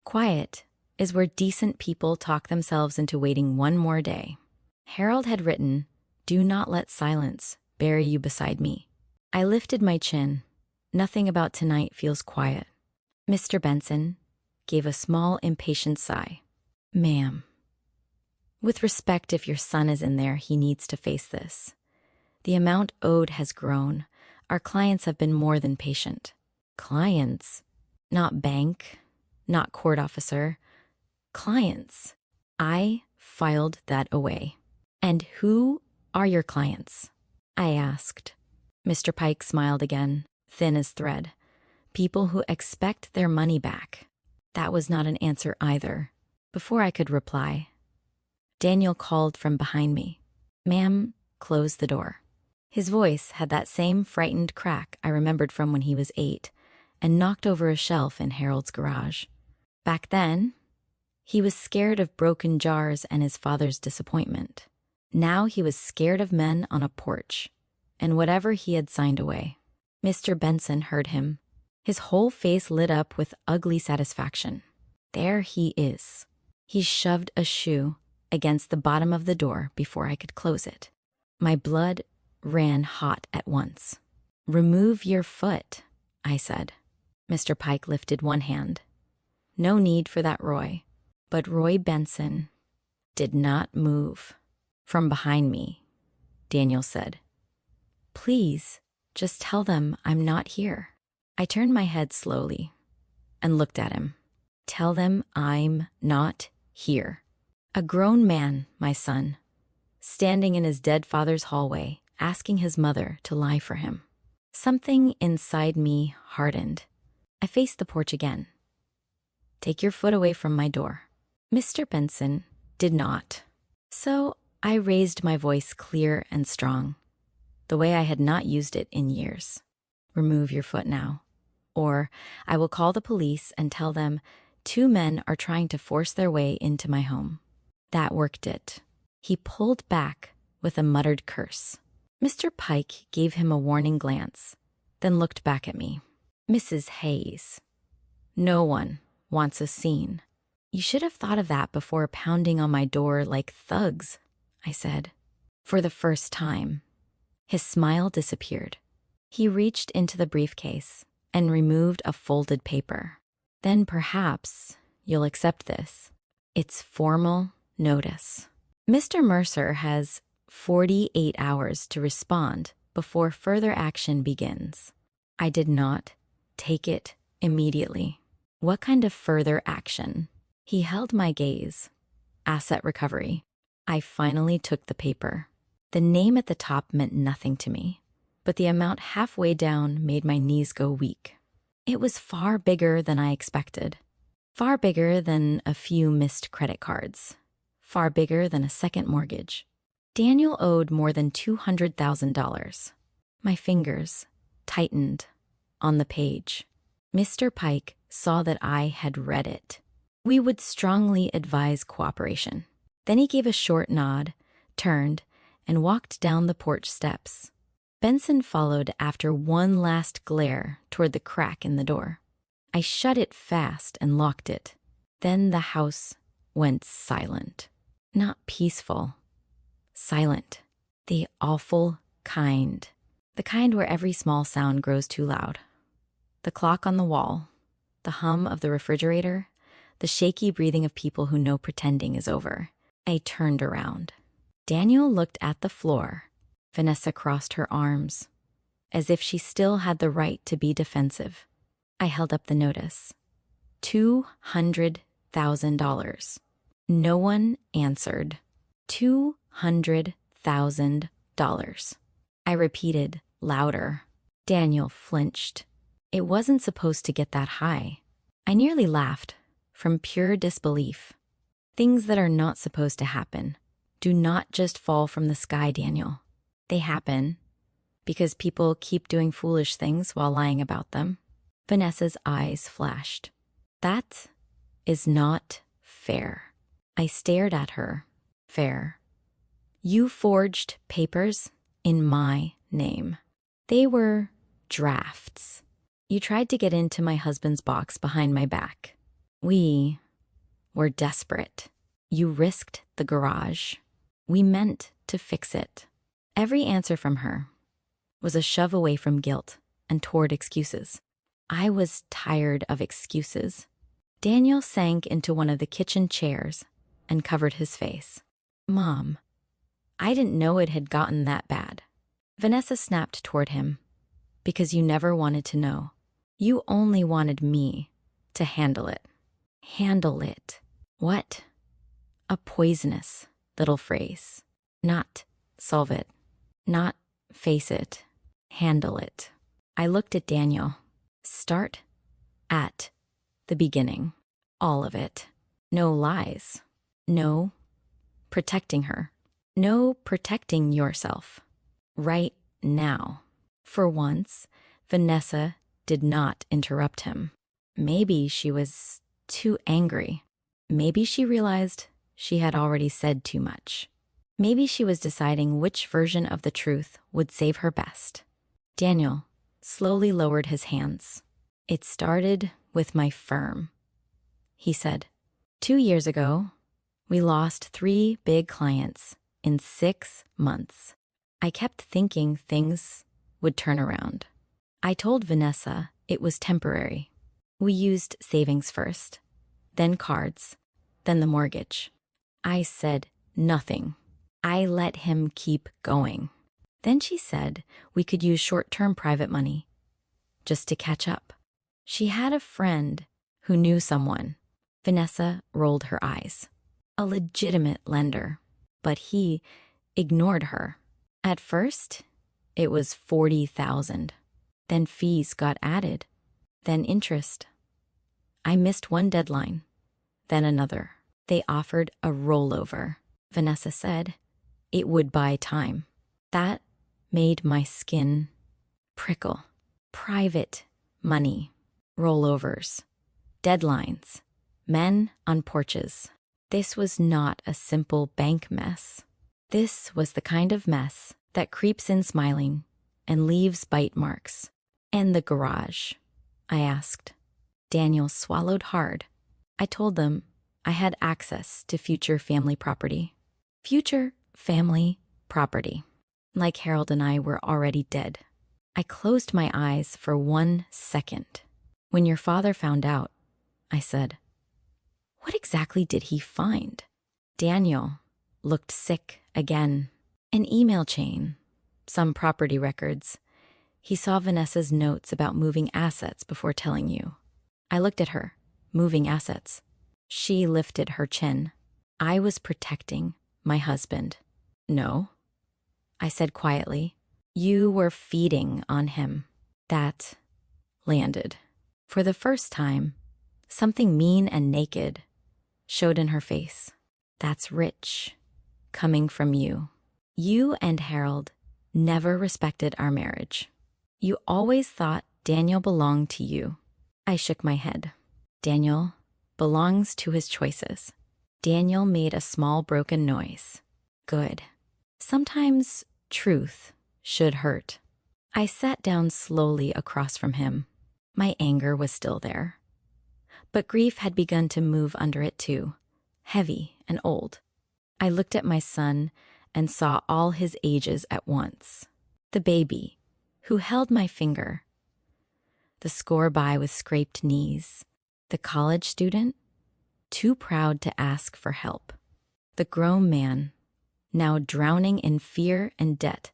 Quiet is where decent people talk themselves into waiting one more day. Harold had written, "Do not let silence bury you beside me." I lifted my chin. Nothing about tonight feels quiet. Mr. Benson gave a small, impatient sigh. Ma'am, With respect, if your son is in there, he needs to face this. The amount owed has grown. Our clients have been more than patient. Clients? Not bank, not court officer. Clients. I filed that away. And who are your clients? I asked. Mr. Pike smiled again, thin as thread. People who expect their money back. That was not an answer either. Before I could reply, Daniel called from behind me. "Ma'am, close the door." His voice had that same frightened crack I remembered from when he was 8 and knocked over a shelf in Harold's garage. Back then, he was scared of broken jars and his father's disappointment. Now he was scared of men on a porch and whatever he had signed away. Mr. Benson heard him. His whole face lit up with ugly satisfaction. There he is. He shoved a shoe against the bottom of the door before I could close it. My blood ran hot at once. "Remove your foot," I said. Mr. Pike lifted one hand. No need for that, Roy. But Roy Benson did not move. From behind me, Daniel said, "Please, just tell them I'm not here." I turned my head slowly and looked at him. Tell them I'm not here. A grown man, my son, standing in his dead father's hallway, asking his mother to lie for him. Something inside me hardened. I faced the porch again. "Take your foot away from my door." Mr. Benson did not. So I raised my voice clear and strong, the way I had not used it in years. "Remove your foot now, or I will call the police and tell them 2 men are trying to force their way into my home." That worked it. He pulled back with a muttered curse. Mr. Pike gave him a warning glance, then looked back at me. "Mrs. Hayes, no one wants a scene. You should have thought of that before pounding on my door like thugs," I said. For the first time, his smile disappeared. He reached into the briefcase and removed a folded paper. "Then perhaps you'll accept this. It's formal notice. Mr. Mercer has 48 hours to respond before further action begins." I did not take it immediately. What kind of further action? He held my gaze. Asset recovery. I finally took the paper. The name at the top meant nothing to me, but the amount halfway down made my knees go weak. It was far bigger than I expected. Far bigger than a few missed credit cards. Far bigger than a second mortgage. Daniel owed more than $200,000. My fingers tightened on the page. Mr. Pike saw that I had read it. "We would strongly advise cooperation." Then he gave a short nod, turned, and walked down the porch steps. Benson followed after one last glare toward the crack in the door. I shut it fast and locked it. Then the house went silent. Not peaceful. Silent. The awful kind. The kind where every small sound grows too loud. The clock on the wall, the hum of the refrigerator, the shaky breathing of people who know pretending is over. I turned around. Daniel looked at the floor. Vanessa crossed her arms, as if she still had the right to be defensive. I held up the notice. $200,000. No one answered. $200,000. I repeated, louder. Daniel flinched. It wasn't supposed to get that high. I nearly laughed, from pure disbelief. Things that are not supposed to happen do not just fall from the sky, Daniel. They happen because people keep doing foolish things while lying about them. Vanessa's eyes flashed. That is not fair. I stared at her. Fair. You forged papers in my name. They were drafts. You tried to get into my husband's box behind my back. We were desperate. You risked the garage. We meant to fix it. Every answer from her was a shove away from guilt and toward excuses. I was tired of excuses. Daniel sank into one of the kitchen chairs and covered his face. Mom, I didn't know it had gotten that bad. Vanessa snapped toward him. Because you never wanted to know. You only wanted me to handle it. Handle it. What? A poisonous little phrase. Not solve it. Not face it. Handle it. I looked at Daniel. Start at the beginning. All of it. No lies. No protecting her. No protecting yourself. Right now. For once, Vanessa did not interrupt him. Maybe she was too angry. Maybe she realized she had already said too much. Maybe she was deciding which version of the truth would save her best. Daniel slowly lowered his hands. It started with my firm, he said. 2 years ago, we lost 3 big clients in 6 months. I kept thinking things would turn around. I told Vanessa it was temporary. We used savings first, then cards, then the mortgage. I said nothing. I let him keep going. Then she said we could use short-term private money, just to catch up. She had a friend who knew someone. Vanessa rolled her eyes. A legitimate lender. But he ignored her. At first, it was $40,000. Then fees got added. Then interest. I missed one deadline. Then another. They offered a rollover. Vanessa said it would buy time. That made my skin prickle. Private money. Rollovers. Deadlines. Men on porches. This was not a simple bank mess. This was the kind of mess that creeps in smiling and leaves bite marks. And the garage? I asked. Daniel swallowed hard. I told them I had access to future family property. Future family property. Like Harold and I were already dead. I closed my eyes for 1 second. When your father found out, I said, what exactly did he find? Daniel looked sick again. An email chain, some property records. He saw Vanessa's notes about moving assets before telling you. I looked at her, moving assets. She lifted her chin. I was protecting my husband. No, I said quietly. You were feeding on him. That landed. For the first time, something mean and naked showed in her face. That's rich, coming from you. You and Harold never respected our marriage. You always thought Daniel belonged to you. I shook my head. Daniel belongs to his choices. Daniel made a small broken noise. Good. Sometimes truth should hurt. I sat down slowly across from him. My anger was still there. But grief had begun to move under it too, heavy and old. I looked at my son and saw all his ages at once. The baby, who held my finger. The score by with scraped knees. The college student, too proud to ask for help. The grown man, now drowning in fear and debt,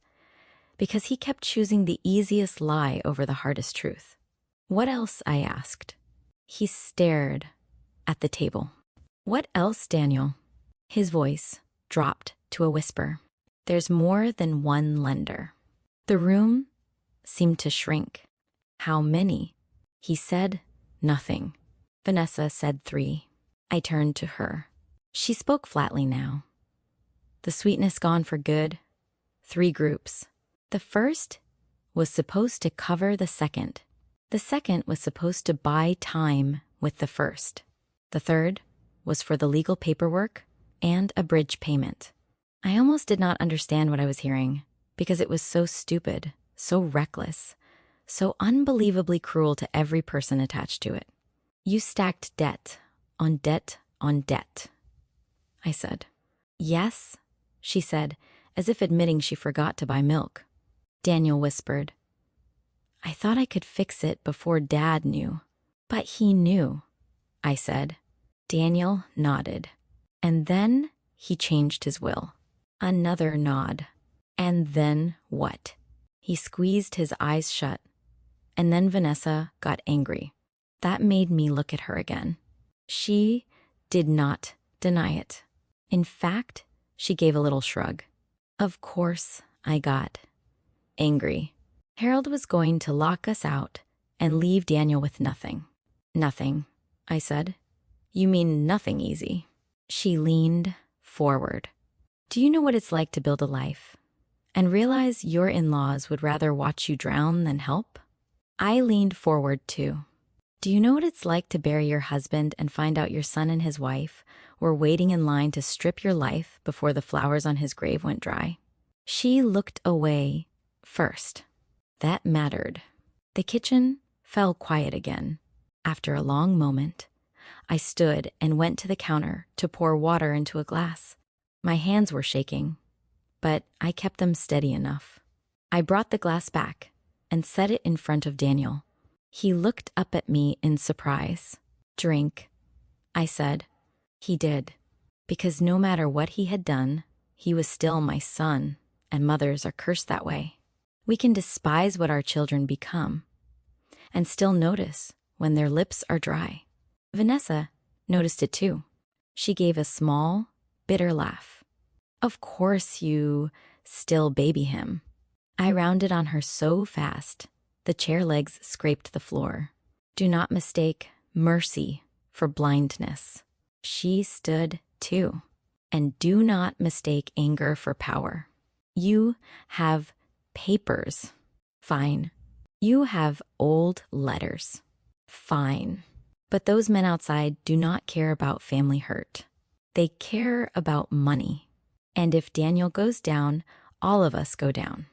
because he kept choosing the easiest lie over the hardest truth. What else? I asked. He stared at the table. What else, Daniel? His voice dropped to a whisper. There's more than one lender. The room seemed to shrink. How many? He said nothing. Vanessa said 3. I turned to her. She spoke flatly now. The sweetness gone for good. 3 groups. The first was supposed to cover the second. The second was supposed to buy time with the first. The third was for the legal paperwork and a bridge payment. I almost did not understand what I was hearing because it was so stupid, so reckless, so unbelievably cruel to every person attached to it. You stacked debt on debt on debt, I said. Yes, she said, as if admitting she forgot to buy milk. Daniel whispered. I thought I could fix it before Dad knew. But he knew, I said. Daniel nodded. And then he changed his will. Another nod. And then what? He squeezed his eyes shut. And then Vanessa got angry. That made me look at her again. She did not deny it. In fact, she gave a little shrug. Of course, I got angry. Harold was going to lock us out and leave Daniel with nothing. Nothing, I said. You mean nothing easy. She leaned forward. Do you know what it's like to build a life and realize your in-laws would rather watch you drown than help? I leaned forward too. Do you know what it's like to bury your husband and find out your son and his wife were waiting in line to strip your life before the flowers on his grave went dry? She looked away first. That mattered. The kitchen fell quiet again. After a long moment, I stood and went to the counter to pour water into a glass. My hands were shaking, but I kept them steady enough. I brought the glass back and set it in front of Daniel. He looked up at me in surprise. Drink, I said. He did, because no matter what he had done, he was still my son, and mothers are cursed that way. We can despise what our children become and still notice when their lips are dry. Vanessa noticed it too. She gave a small, bitter laugh. Of course you still baby him. I rounded on her so fast, the chair legs scraped the floor. Do not mistake mercy for blindness. She stood too. And do not mistake anger for power. You have papers. Fine. You have old letters. Fine. But those men outside do not care about family hurt. They care about money. And if Daniel goes down, all of us go down.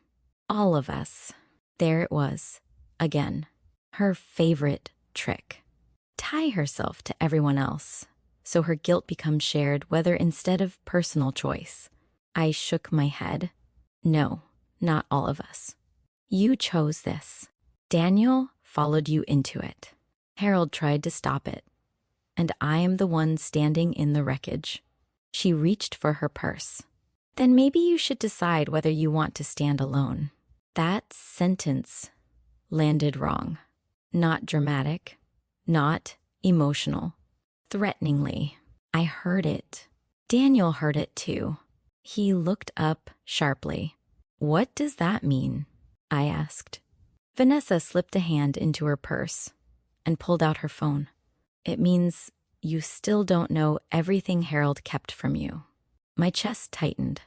All of us. There it was, again. Her favorite trick. Tie herself to everyone else, so her guilt becomes shared, whether instead of personal choice. I shook my head. No, not all of us. You chose this. Daniel followed you into it. Harold tried to stop it, and I am the one standing in the wreckage. She reached for her purse. Then maybe you should decide whether you want to stand alone. That sentence landed wrong. Not dramatic, not emotional. Threateningly. I heard it. Daniel heard it too. He looked up sharply. What does that mean? I asked. Vanessa slipped a hand into her purse and pulled out her phone. It means you still don't know everything Harold kept from you. My chest tightened.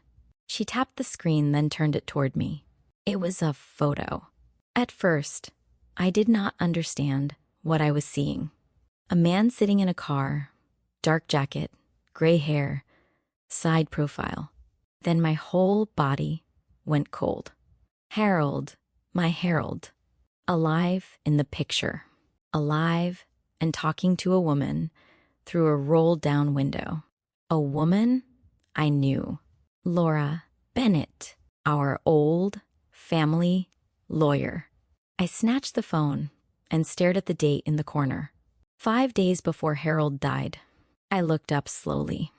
She tapped the screen, then turned it toward me. It was a photo. At first, I did not understand what I was seeing. A man sitting in a car, dark jacket, gray hair, side profile. Then my whole body went cold. Harold, my Harold, alive in the picture. Alive and talking to a woman through a rolled-down window. A woman I knew. Laura Bennett, our old family lawyer. I snatched the phone and stared at the date in the corner. 5 days before Harold died. I looked up slowly.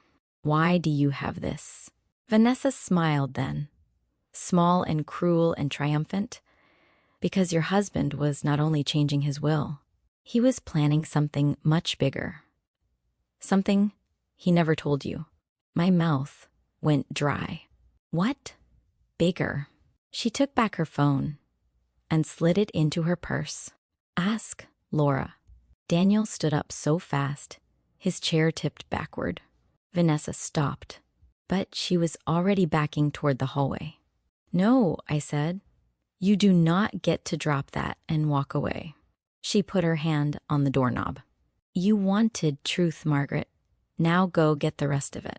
Why do you have this? Vanessa smiled then, small and cruel and triumphant, because your husband was not only changing his will, he was planning something much bigger. Something he never told you. My mouth went dry. What? Bigger. She took back her phone and slid it into her purse. Ask Laura. Daniel stood up so fast, his chair tipped backward. Vanessa stopped, but she was already backing toward the hallway. No, I said. You do not get to drop that and walk away. She put her hand on the doorknob. You wanted truth, Margaret. Now go get the rest of it.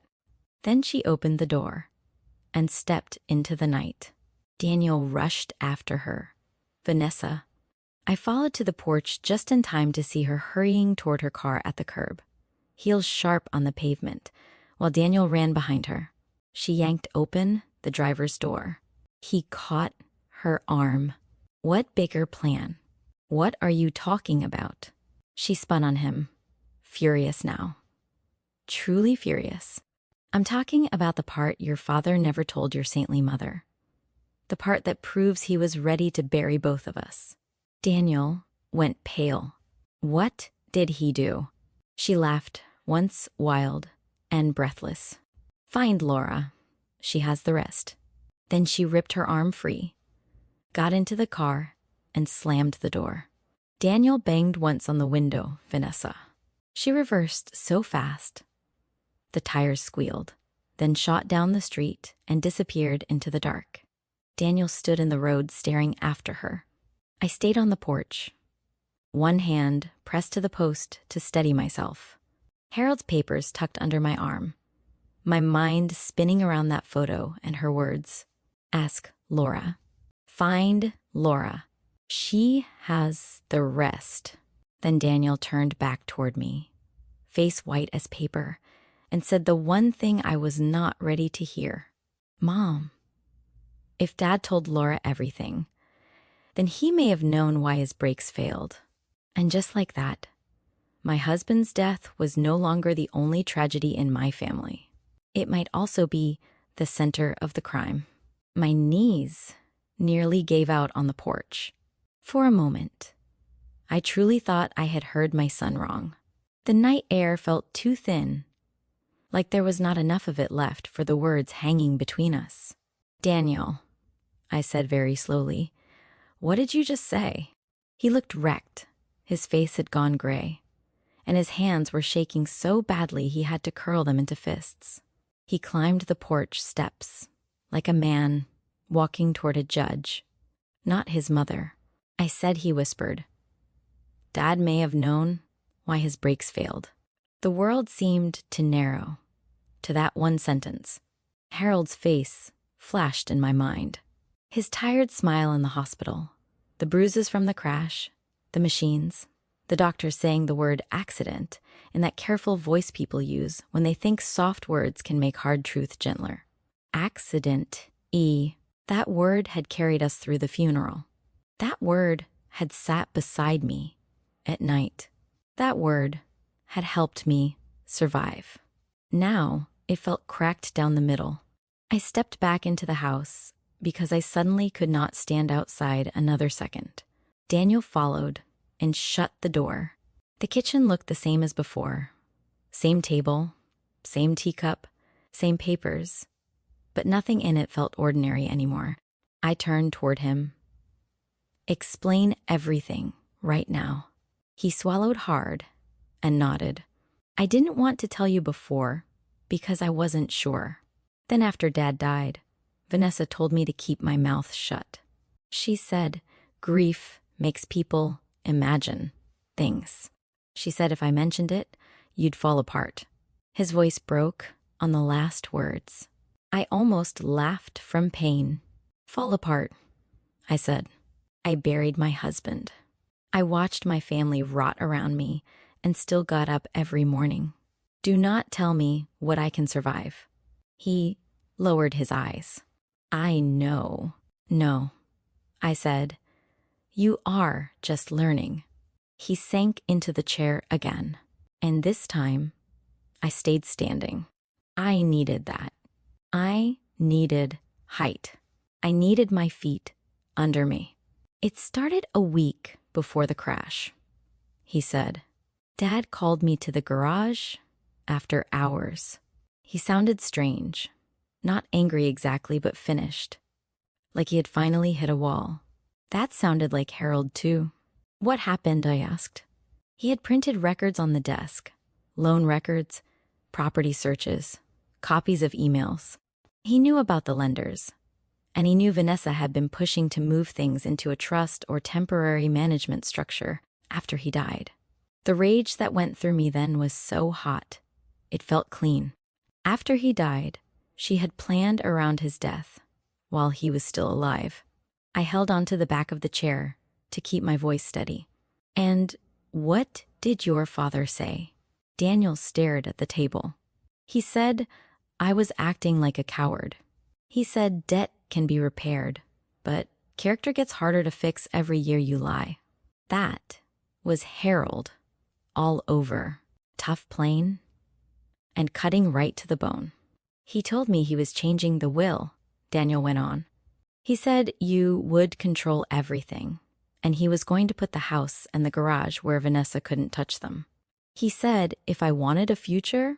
Then she opened the door and stepped into the night. Daniel rushed after her. Vanessa. I followed to the porch just in time to see her hurrying toward her car at the curb, heels sharp on the pavement, while Daniel ran behind her. She yanked open the driver's door. He caught her arm. What bigger plan? What are you talking about? She spun on him, furious now. Truly furious. I'm talking about the part your father never told your saintly mother. The part that proves he was ready to bury both of us. Daniel went pale. What did he do? She laughed, once wild and breathless. Find Laura. She has the rest. Then she ripped her arm free, got into the car, and slammed the door. Daniel banged once on the window, Vanessa. She reversed so fast. The tires squealed, then shot down the street and disappeared into the dark. Daniel stood in the road staring after her. I stayed on the porch, one hand pressed to the post to steady myself. Harold's papers tucked under my arm, my mind spinning around that photo and her words. Ask Laura. Find Laura. She has the rest. Then Daniel turned back toward me, face white as paper, and said the one thing I was not ready to hear. Mom. If Dad told Laura everything, then he may have known why his brakes failed. And just like that, my husband's death was no longer the only tragedy in my family. It might also be the center of the crime. My knees nearly gave out on the porch. For a moment, I truly thought I had heard my son wrong. The night air felt too thin, like there was not enough of it left for the words hanging between us. Daniel, I said very slowly, what did you just say? He looked wrecked. His face had gone gray, and his hands were shaking so badly he had to curl them into fists. He climbed the porch steps, like a man walking toward a judge, not his mother. I said, he whispered. Dad may have known why his brakes failed. The world seemed to narrow to that one sentence. Harold's face flashed in my mind. His tired smile in the hospital, the bruises from the crash, the machines, the doctor saying the word accident in that careful voice people use when they think soft words can make hard truth gentler. Accident. That word had carried us through the funeral. That word had sat beside me at night. That word had helped me survive. Now it felt cracked down the middle. I stepped back into the house because I suddenly could not stand outside another second. Daniel followed and shut the door. The kitchen looked the same as before. Same table, same teacup, same papers, but nothing in it felt ordinary anymore. I turned toward him. Explain everything right now. He swallowed hard and nodded. I didn't want to tell you before because I wasn't sure. Then after Dad died, Vanessa told me to keep my mouth shut. She said, grief makes people imagine things. She said if I mentioned it, you'd fall apart. His voice broke on the last words. I almost laughed from pain. Fall apart, I said. I buried my husband. I watched my family rot around me and still got up every morning. Do not tell me what I can survive. He lowered his eyes. I know. No, I said. You are just learning. He sank into the chair again, and this time, I stayed standing. I needed that. I needed height. I needed my feet under me. It started a week before the crash, he said. Dad called me to the garage after hours. He sounded strange, not angry exactly, but finished, like he had finally hit a wall. That sounded like Harold, too. What happened? I asked. He had printed records on the desk, loan records, property searches, copies of emails. He knew about the lenders, and he knew Vanessa had been pushing to move things into a trust or temporary management structure after he died. The rage that went through me then was so hot, it felt clean. After he died, she had planned around his death while he was still alive. I held onto the back of the chair to keep my voice steady. And what did your father say? Daniel stared at the table. He said I was acting like a coward. He said debt can be repaired, but character gets harder to fix every year you lie. That was Harold all over, tough, plain, and cutting right to the bone. He told me he was changing the will, Daniel went on. He said you would control everything, and he was going to put the house and the garage where Vanessa couldn't touch them. He said if I wanted a future,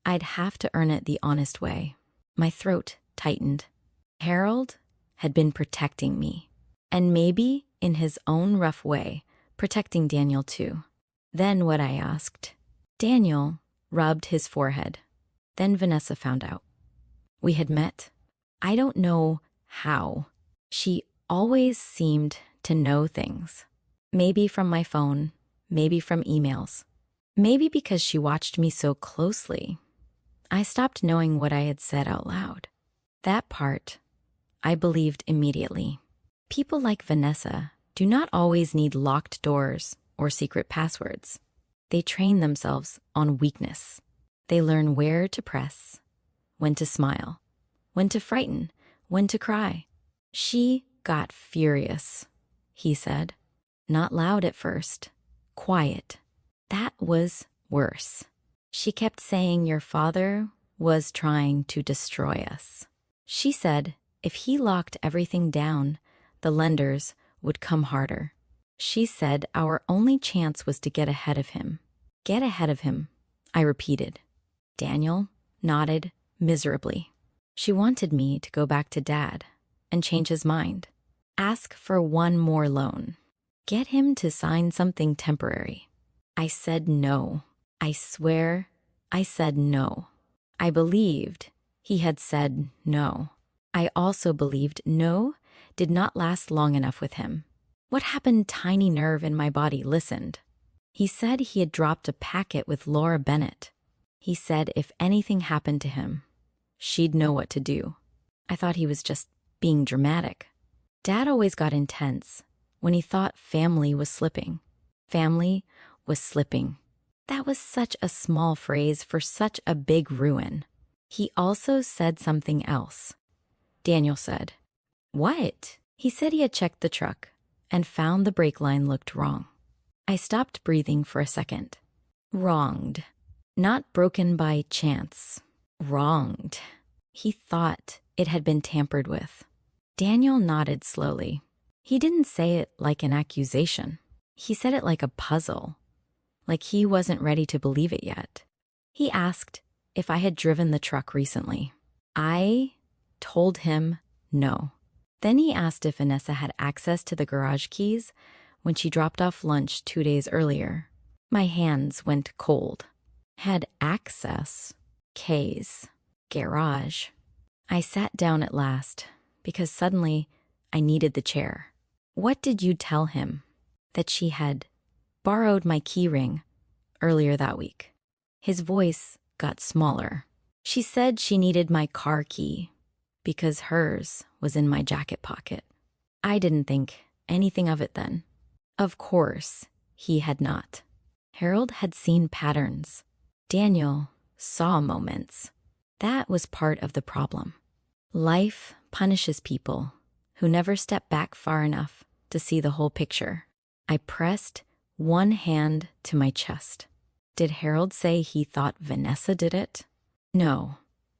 I'd have to earn it the honest way. My throat tightened. Harold had been protecting me, and maybe, in his own rough way, protecting Daniel too. Then what I asked? Daniel rubbed his forehead. Then Vanessa found out. We had met. I don't know how. She always seemed to know things. Maybe from my phone, maybe from emails. Maybe because she watched me so closely. I stopped knowing what I had said out loud. That part, I believed immediately. People like Vanessa do not always need locked doors or secret passwords. They train themselves on weakness. They learn where to press, when to smile, when to frighten, when to cry. She got furious, he said. Not loud at first, quiet. That was worse. She kept saying your father was trying to destroy us. She said if he locked everything down, the lenders would come harder. She said our only chance was to get ahead of him. Get ahead of him, I repeated. Daniel nodded miserably. She wanted me to go back to Dad and change his mind. Ask for one more loan. Get him to sign something temporary. I said no. I swear I said no. I believed he had said no. I also believed no did not last long enough with him. What happened? Tiny nerve in my body listened. He said he had dropped a packet with Laura Bennett. He said if anything happened to him, she'd know what to do. I thought he was just being dramatic. Dad always got intense when he thought family was slipping. Family was slipping. That was such a small phrase for such a big ruin. He also said something else. Daniel said, "What?" He said he had checked the truck and found the brake line looked wrong. I stopped breathing for a second. Wronged. Not broken by chance. Wronged. He thought it had been tampered with. Daniel nodded slowly. He didn't say it like an accusation. He said it like a puzzle, like he wasn't ready to believe it yet. He asked if I had driven the truck recently. I told him no. Then he asked if Vanessa had access to the garage keys when she dropped off lunch 2 days earlier. My hands went cold. Had access. Keys. Garage. I sat down at last because suddenly I needed the chair. What did you tell him? That she had borrowed my key ring earlier that week. His voice got smaller. She said she needed my car key because hers was in my jacket pocket. I didn't think anything of it then. Of course, he had not. Harold had seen patterns. Daniel saw moments. That was part of the problem. Life punishes people who never step back far enough to see the whole picture. I pressed one hand to my chest. Did Harold say he thought Vanessa did it? No,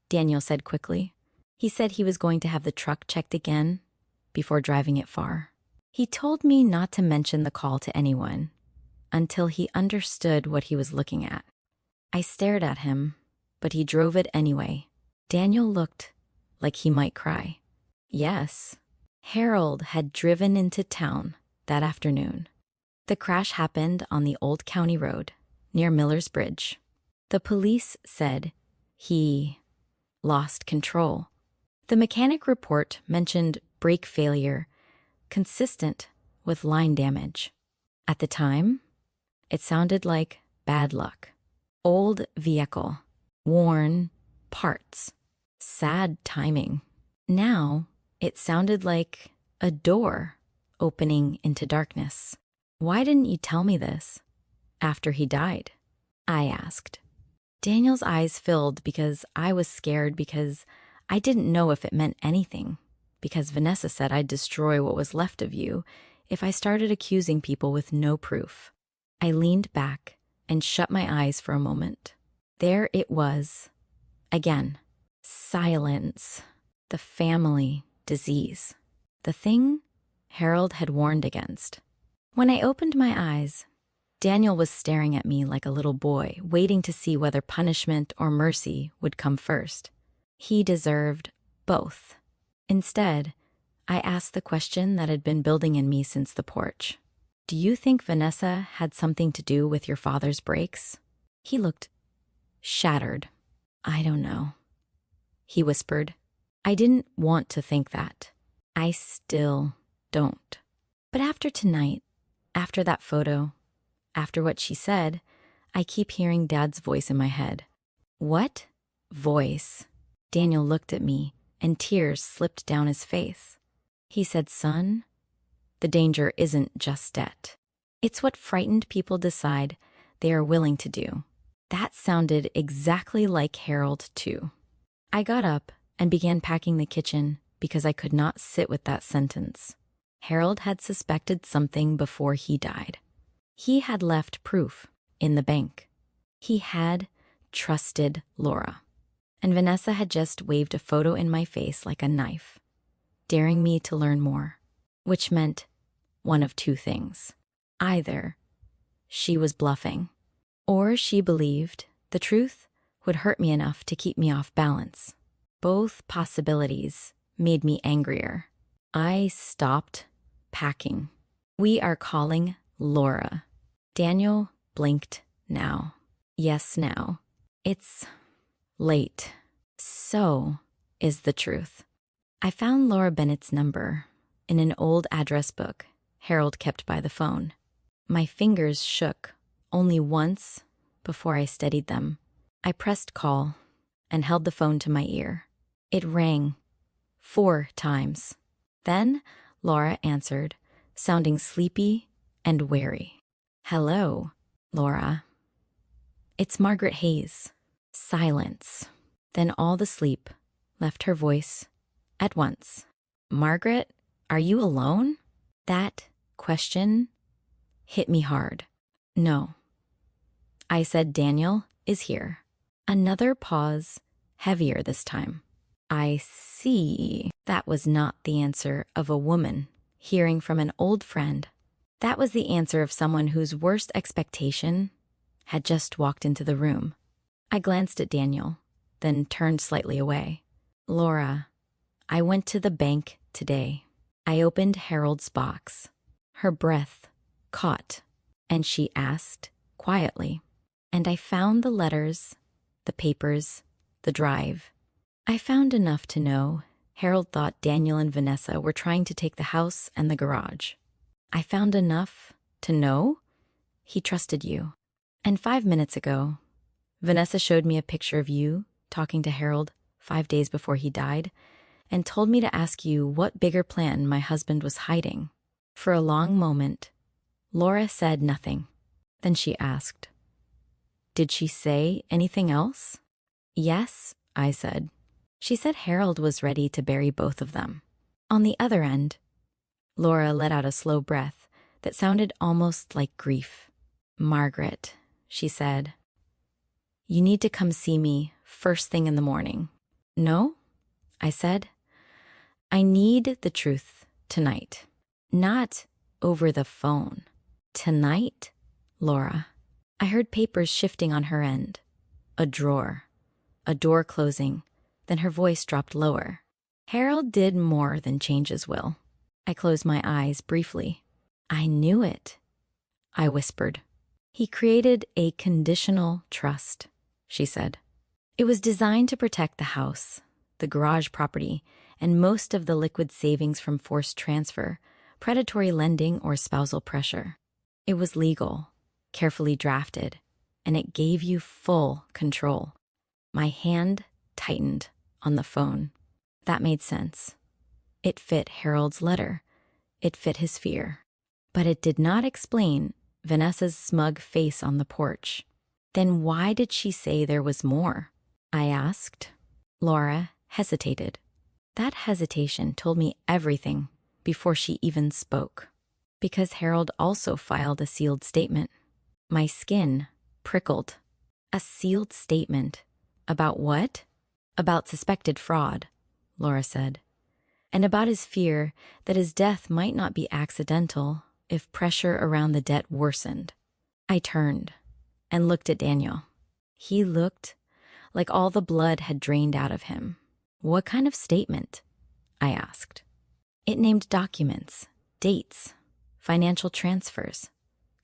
Daniel said quickly. He said he was going to have the truck checked again before driving it far. He told me not to mention the call to anyone until he understood what he was looking at. I stared at him, but he drove it anyway. Daniel looked like he might cry. Yes, Harold had driven into town that afternoon. The crash happened on the Old County Road near Miller's Bridge. The police said he lost control. The mechanic report mentioned brake failure consistent with line damage. At the time, it sounded like bad luck. Old vehicle, worn parts, sad timing. Now, it sounded like a door opening into darkness. Why didn't you tell me this after he died? I asked. Daniel's eyes filled because I was scared because I didn't know if it meant anything, because Vanessa said I'd destroy what was left of you if I started accusing people with no proof. I leaned back and shut my eyes for a moment. There it was, again, Silence. The family disease. The thing Harold had warned against. When I opened my eyes, Daniel was staring at me like a little boy, waiting to see whether punishment or mercy would come first. He deserved both. Instead, I asked the question that had been building in me since the porch. Do you think Vanessa had something to do with your father's breaks? He looked shattered. I don't know, he whispered. I didn't want to think that. I still don't. But after tonight, after that photo, after what she said, I keep hearing Dad's voice in my head. What voice? Daniel looked at me, and tears slipped down his face. He said, "Son, the danger isn't just debt. It's what frightened people decide they are willing to do." That sounded exactly like Harold, too. I got up and began packing the kitchen because I could not sit with that sentence. Harold had suspected something before he died. He had left proof in the bank. He had trusted Laura. And Vanessa had just waved a photo in my face like a knife, daring me to learn more, which meant one of two things. Either she was bluffing, or she believed the truth would hurt me enough to keep me off balance. Both possibilities made me angrier. I stopped packing. We are calling Laura. Daniel blinked now. Yes, now. It's late. So is the truth. I found Laura Bennett's number in an old address book Harold kept by the phone. My fingers shook only once before I steadied them. I pressed call and held the phone to my ear. It rang 4 times. Then Laura answered, sounding sleepy and wary. "Hello, Laura. It's Margaret Hayes." Silence. Then all the sleep left her voice at once. "Margaret, are you alone?" That question hit me hard. "No." I said, "Daniel is here." Another pause, heavier this time. "I see." That was not the answer of a woman hearing from an old friend. That was the answer of someone whose worst expectation had just walked into the room. I glanced at Daniel, then turned slightly away. "Laura, I went to the bank today. I opened Harold's box." Her breath caught, and she asked quietly, "And I found the letters, the papers, the drive. I found enough to know Harold thought Daniel and Vanessa were trying to take the house and the garage. I found enough to know he trusted you. And 5 minutes ago, Vanessa showed me a picture of you talking to Harold 5 days before he died and told me to ask you what bigger plan my husband was hiding." For a long moment, Laura said nothing. Then she asked, "Did she say anything else?" "Yes," I said. "She said Harold was ready to bury both of them." On the other end, Laura let out a slow breath that sounded almost like grief. "Margaret," she said, "you need to come see me first thing in the morning." "No," I said. "I need the truth tonight. Not over the phone. Tonight, Laura." I heard papers shifting on her end. A drawer. A door closing. Then her voice dropped lower. "Harold did more than change his will." I closed my eyes briefly. "I knew it," I whispered. "He created a conditional trust," she said. "It was designed to protect the house, the garage property, and most of the liquid savings from forced transfer, predatory lending, or spousal pressure. It was legal, carefully drafted, and it gave you full control." My hand tightened on the phone. That made sense. It fit Harold's letter. It fit his fear. But it did not explain Vanessa's smug face on the porch. Then why did she say there was more? I asked. Laura hesitated. That hesitation told me everything before she even spoke. Because Harold also filed a sealed statement. My skin prickled. A sealed statement. About what? About suspected fraud, Laura said, and about his fear that his death might not be accidental if pressure around the debt worsened. I turned and looked at Daniel. He looked like all the blood had drained out of him. What kind of statement? I asked. It named documents, dates, financial transfers,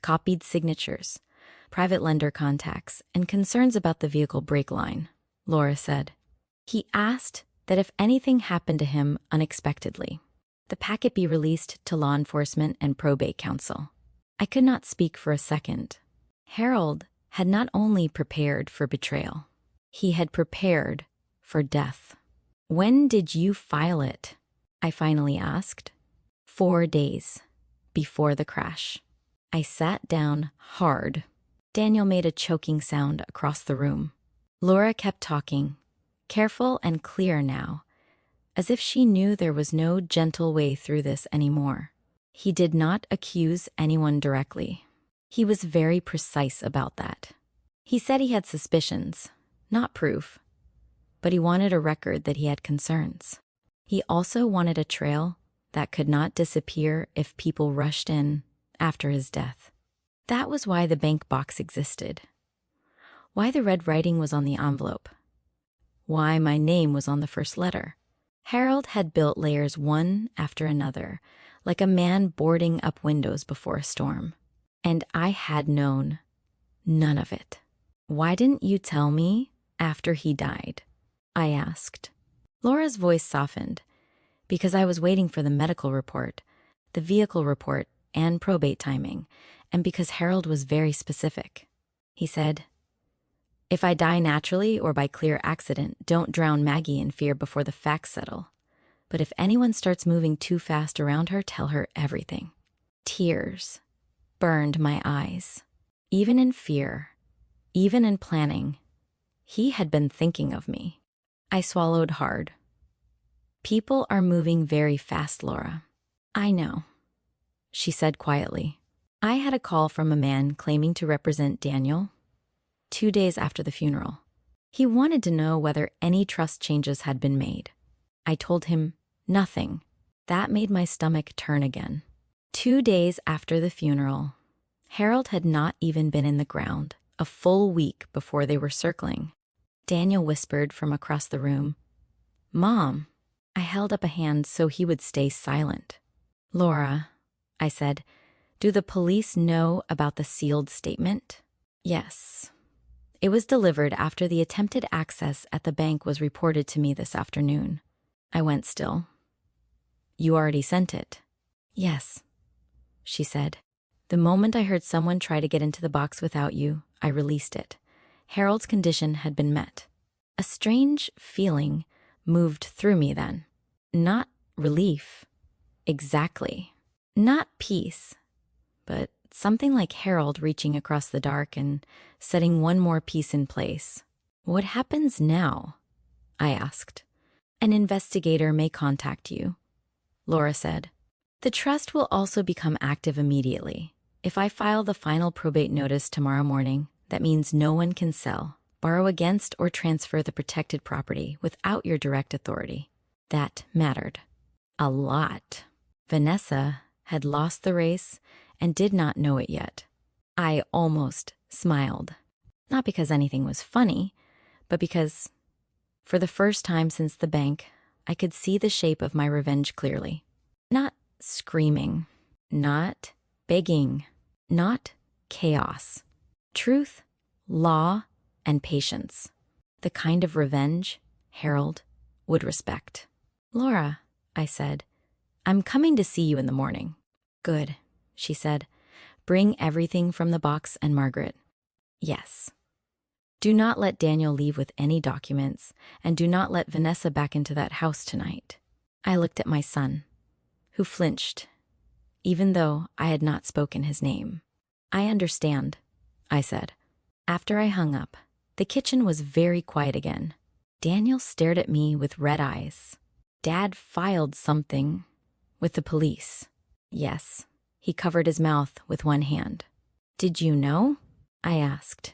copied signatures, private lender contacts, and concerns about the vehicle brake line, Laura said. He asked that if anything happened to him unexpectedly, the packet be released to law enforcement and probate counsel. I could not speak for a second. Harold had not only prepared for betrayal, he had prepared for death. When did you file it? I finally asked. 4 days before the crash. I sat down hard. Daniel made a choking sound across the room. Laura kept talking, careful and clear now, as if she knew there was no gentle way through this anymore. He did not accuse anyone directly. He was very precise about that. He said he had suspicions, not proof, but he wanted a record that he had concerns. He also wanted a trail that could not disappear if people rushed in after his death. That was why the bank box existed, why the red writing was on the envelope, why my name was on the first letter. Harold had built layers one after another, like a man boarding up windows before a storm. And I had known none of it. Why didn't you tell me after he died? I asked. Laura's voice softened, because I was waiting for the medical report, the vehicle report, and probate timing, and because Harold was very specific. He said, "If I die naturally or by clear accident, don't drown Maggie in fear before the facts settle. But if anyone starts moving too fast around her, tell her everything." Tears burned my eyes. Even in fear, even in planning, he had been thinking of me. I swallowed hard. People are moving very fast, Laura. I know, she said quietly. I had a call from a man claiming to represent Daniel 2 days after the funeral. He wanted to know whether any trust changes had been made. I told him nothing. That made my stomach turn again. 2 days after the funeral, Harold had not even been in the ground, a full week before they were circling. Daniel whispered from across the room, "Mom." I held up a hand so he would stay silent. "Laura," I said, "do the police know about the sealed statement?" "Yes. It was delivered after the attempted access at the bank was reported to me this afternoon." I went still. "You already sent it?" "Yes," she said. "The moment I heard someone try to get into the box without you, I released it. Harold's condition had been met." A strange feeling moved through me then. Not relief, exactly. Not peace, but something like Harold reaching across the dark and setting one more piece in place. "What happens now?" I asked. "An investigator may contact you," Laura said. "The trust will also become active immediately. If I file the final probate notice tomorrow morning, that means no one can sell, borrow against, or transfer the protected property without your direct authority." That mattered. A lot. Vanessa had lost the race and did not know it yet. I almost smiled. Not because anything was funny, but because, for the first time since the bank, I could see the shape of my revenge clearly. Not screaming, not begging, not chaos. Truth, law, and patience. The kind of revenge Harold would respect. "Laura," I said, "I'm coming to see you in the morning." "Good," she said. "Bring everything from the box and Margaret." "Yes." "Do not let Daniel leave with any documents, and do not let Vanessa back into that house tonight." I looked at my son, who flinched, even though I had not spoken his name. "I understand," I said. After I hung up, the kitchen was very quiet again. Daniel stared at me with red eyes. Dad filed something with the police. Yes. He covered his mouth with one hand. "Did you know?" I asked.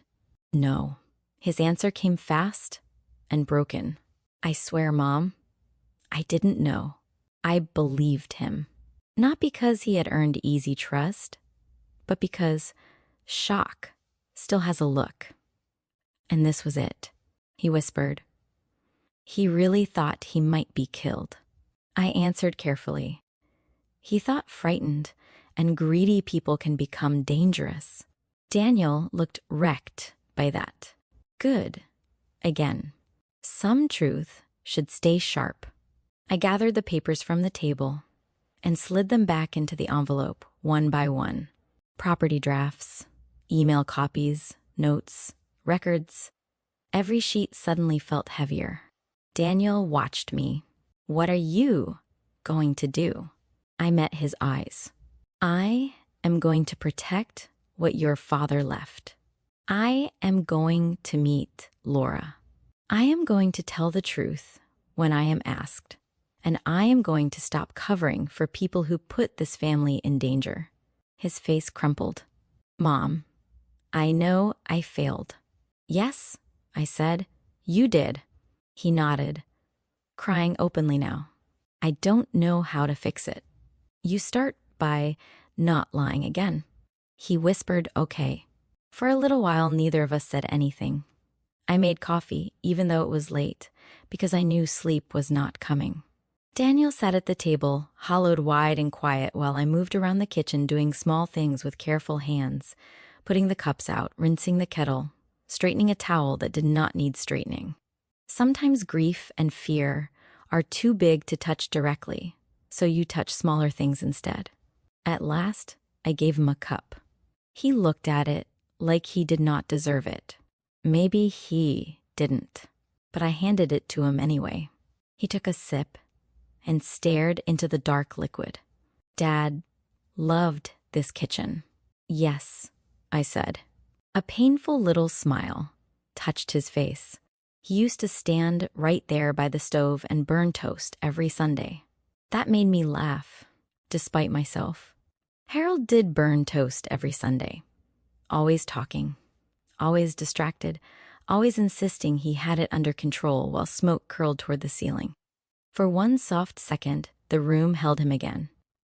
"No." His answer came fast and broken. I swear, Mom, I didn't know. I believed him. Not because he had earned easy trust, but because shock still has a look. And this was it. He whispered. He really thought he might be killed. I answered carefully. He thought frightened and greedy people can become dangerous. Daniel looked wrecked by that. Good. Again. Some truth should stay sharp. I gathered the papers from the table and slid them back into the envelope one by one. Property drafts, email copies, notes, records. Every sheet suddenly felt heavier. Daniel watched me. What are you going to do? I met his eyes. I am going to protect what your father left. I am going to meet Laura. I am going to tell the truth when I am asked, and I am going to stop covering for people who put this family in danger. His face crumpled. Mom, I know I failed. Yes, I said, you did. He nodded, crying openly now. I don't know how to fix it. You start by not lying again. He whispered, okay. For a little while, neither of us said anything. I made coffee, even though it was late, because I knew sleep was not coming. Daniel sat at the table, hollowed wide and quiet, while I moved around the kitchen doing small things with careful hands, putting the cups out, rinsing the kettle, straightening a towel that did not need straightening. Sometimes grief and fear are too big to touch directly, so you touch smaller things instead. At last, I gave him a cup. He looked at it like he did not deserve it. Maybe he didn't, but I handed it to him anyway. He took a sip and stared into the dark liquid. Dad loved this kitchen. Yes, I said. A painful little smile touched his face. He used to stand right there by the stove and burn toast every Sunday. That made me laugh, despite myself. Harold did burn toast every Sunday. Always talking, always distracted, always insisting he had it under control while smoke curled toward the ceiling. For one soft second, the room held him again.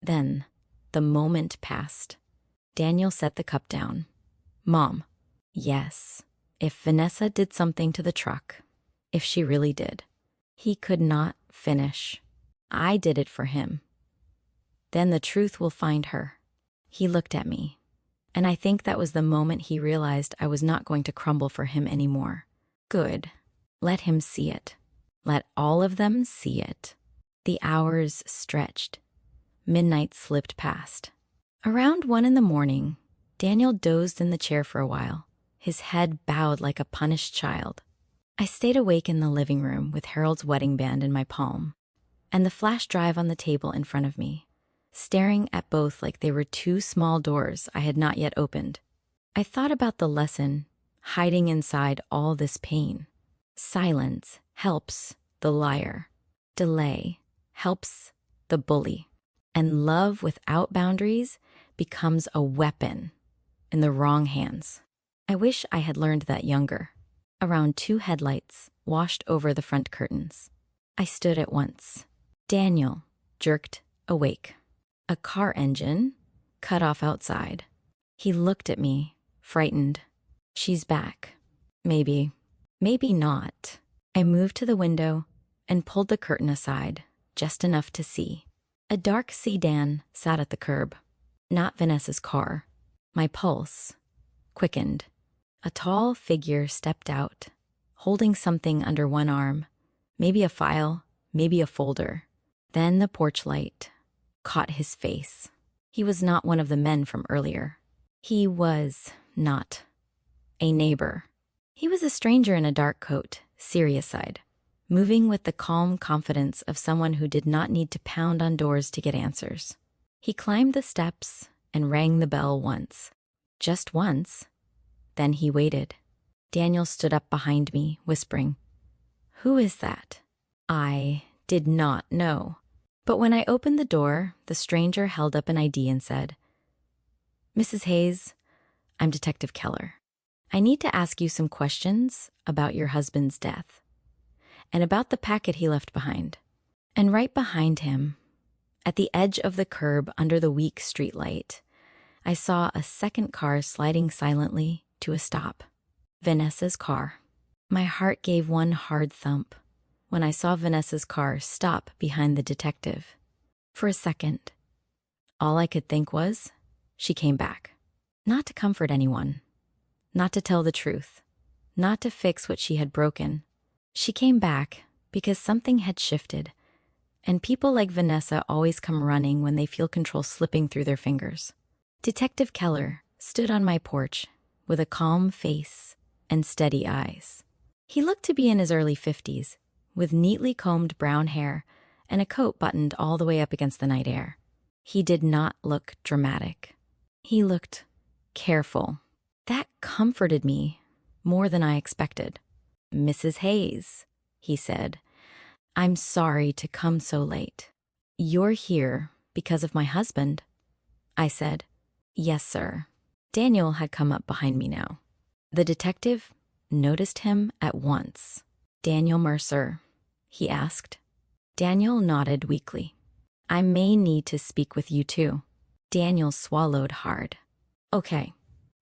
Then, the moment passed. Daniel set the cup down. Mom, yes, if Vanessa did something to the truck, if she really did. He could not finish. I did it for him. Then the truth will find her. He looked at me, and I think that was the moment he realized I was not going to crumble for him anymore. Good. Let him see it. Let all of them see it. The hours stretched. Midnight slipped past. Around 1 a.m, Daniel dozed in the chair for a while, his head bowed like a punished child. I stayed awake in the living room with Harold's wedding band in my palm and the flash drive on the table in front of me, staring at both like they were two small doors I had not yet opened. I thought about the lesson hiding inside all this pain. Silence helps the liar. Delay helps the bully. And love without boundaries becomes a weapon in the wrong hands. I wish I had learned that younger. Around 2 headlights washed over the front curtains. I stood at once. Daniel jerked awake. A car engine cut off outside. He looked at me, frightened. She's back. Maybe. Maybe not. I moved to the window and pulled the curtain aside, just enough to see. A dark sedan sat at the curb. Not Vanessa's car. My pulse quickened. A tall figure stepped out, holding something under one arm. Maybe a file, maybe a folder. Then the porch light caught his face. He was not one of the men from earlier. He was not a neighbor. He was a stranger in a dark coat, serious-eyed, moving with the calm confidence of someone who did not need to pound on doors to get answers. He climbed the steps and rang the bell once. Just once. Then he waited. Daniel stood up behind me, whispering, "Who is that?" I did not know. But when I opened the door, the stranger held up an ID and said, "Mrs. Hayes, I'm Detective Keller. I need to ask you some questions about your husband's death. and about the packet he left behind. And right behind him, at the edge of the curb under the weak streetlight, I saw a second car sliding silently to a stop. Vanessa's car. My heart gave one hard thump when I saw Vanessa's car stop behind the detective. For a second, all I could think was, she came back. Not to comfort anyone, not to tell the truth, not to fix what she had broken. She came back because something had shifted, and people like Vanessa always come running when they feel control slipping through their fingers. Detective Keller stood on my porch with a calm face and steady eyes. He looked to be in his early 50s, with neatly combed brown hair and a coat buttoned all the way up against the night air. He did not look dramatic. He looked careful. That comforted me more than I expected. "Mrs. Hayes," he said, "I'm sorry to come so late." "You're here because of my husband," I said. "Yes, sir." Daniel had come up behind me now. The detective noticed him at once. "Daniel Mercer?" he asked. Daniel nodded weakly. "I may need to speak with you too." Daniel swallowed hard. "Okay."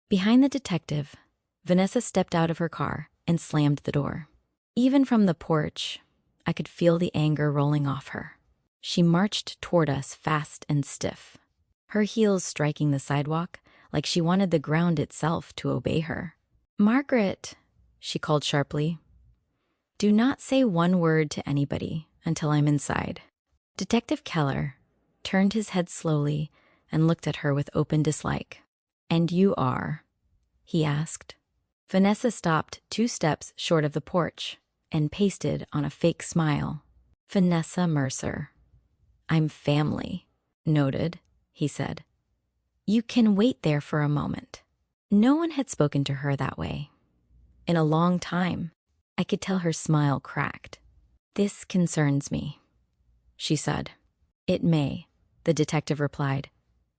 Behind the detective, Vanessa stepped out of her car and slammed the door. Even from the porch, I could feel the anger rolling off her. She marched toward us fast and stiff, her heels striking the sidewalk like she wanted the ground itself to obey her. "Margaret," she called sharply, "do not say one word to anybody until I'm inside." Detective Keller turned his head slowly and looked at her with open dislike. "And you are?" he asked. Vanessa stopped 2 steps short of the porch and pasted on a fake smile. "Vanessa Mercer." "I'm family." "Noted," he said. "You can wait there for a moment." No one had spoken to her that way. In a long time, I could tell her smile cracked. "This concerns me," she said. "It may," the detective replied,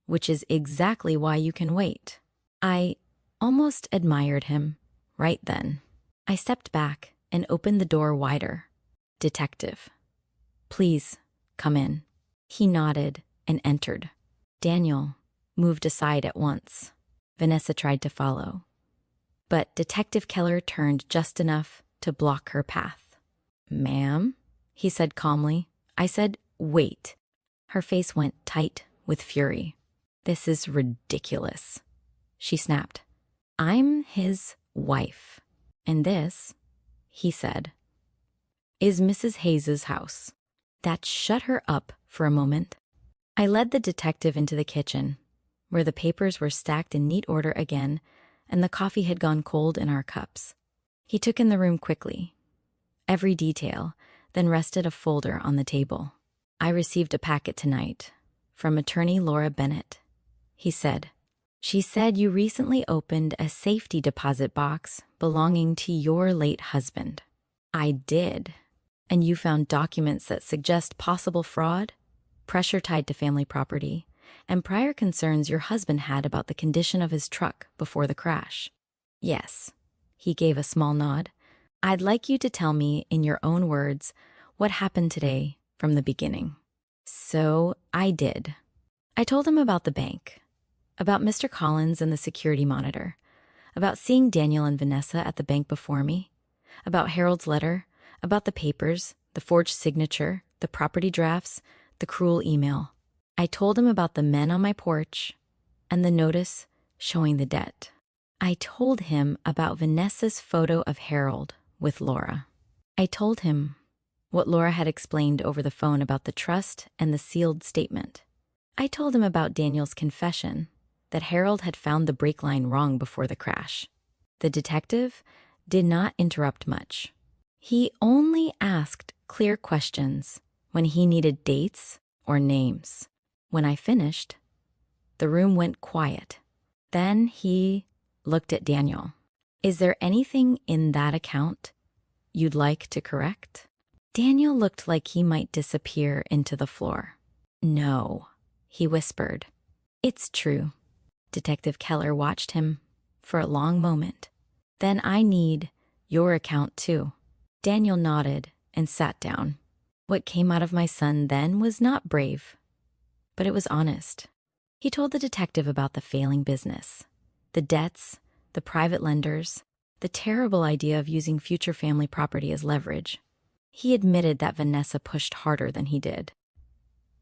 "which is exactly why you can wait." I almost admired him right then. I stepped back and opened the door wider. "Detective, please come in." He nodded and entered. Daniel moved aside at once. Vanessa tried to follow, but Detective Keller turned just enough to block her path. "Ma'am," he said calmly. I said, "Wait." Her face went tight with fury. "This is ridiculous," she snapped. "I'm his wife, and this," he said, "is Mrs. Hayes's house." That shut her up for a moment. I led the detective into the kitchen, where the papers were stacked in neat order again, and the coffee had gone cold in our cups. He took in the room quickly, every detail, then rested a folder on the table. "I received a packet tonight from attorney Laura Bennett," he said. "She said you recently opened a safety deposit box belonging to your late husband." "I did." "And you found documents that suggest possible fraud, pressure tied to family property, and prior concerns your husband had about the condition of his truck before the crash." "Yes." He gave a small nod. "I'd like you to tell me in your own words what happened today from the beginning." So I did. I told him about the bank, about Mr. Collins and the security monitor, about seeing Daniel and Vanessa at the bank before me, about Harold's letter, about the papers, the forged signature, the property drafts, the cruel email. I told him about the men on my porch and the notice showing the debt. I told him about Vanessa's photo of Harold with Laura. I told him what Laura had explained over the phone about the trust and the sealed statement. I told him about Daniel's confession that Harold had found the brake line wrong before the crash. The detective did not interrupt much. He only asked clear questions when he needed dates or names. When I finished, the room went quiet. Then he looked at Daniel. "Is there anything in that account you'd like to correct?" Daniel looked like he might disappear into the floor. "No," he whispered. "It's true." Detective Keller watched him for a long moment. "Then I need your account too." Daniel nodded and sat down. What came out of my son then was not brave, but it was honest. He told the detective about the failing business, the debts, the private lenders, the terrible idea of using future family property as leverage. He admitted that Vanessa pushed harder than he did,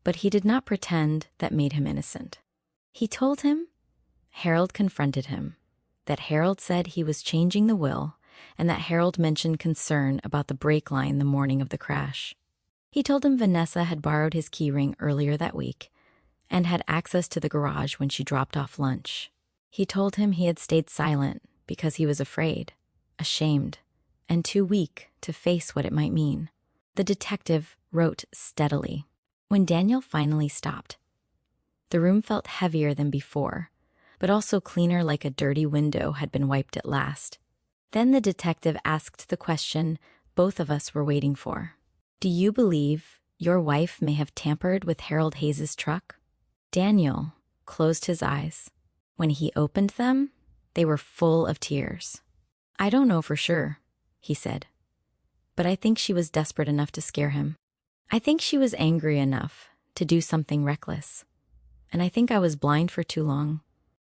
but he did not pretend that made him innocent. He told him Harold confronted him, that Harold said he was changing the will, and that Harold mentioned concern about the brake line the morning of the crash. He told him Vanessa had borrowed his keyring earlier that week and had access to the garage when she dropped off lunch. He told him he had stayed silent because he was afraid, ashamed, and too weak to face what it might mean. The detective wrote steadily. When Daniel finally stopped, the room felt heavier than before, but also cleaner, like a dirty window had been wiped at last. Then the detective asked the question both of us were waiting for. Do you believe your wife may have tampered with Harold Hayes' truck? Daniel closed his eyes. When he opened them, they were full of tears. I don't know for sure, he said, but I think she was desperate enough to scare him. I think she was angry enough to do something reckless. And I think I was blind for too long.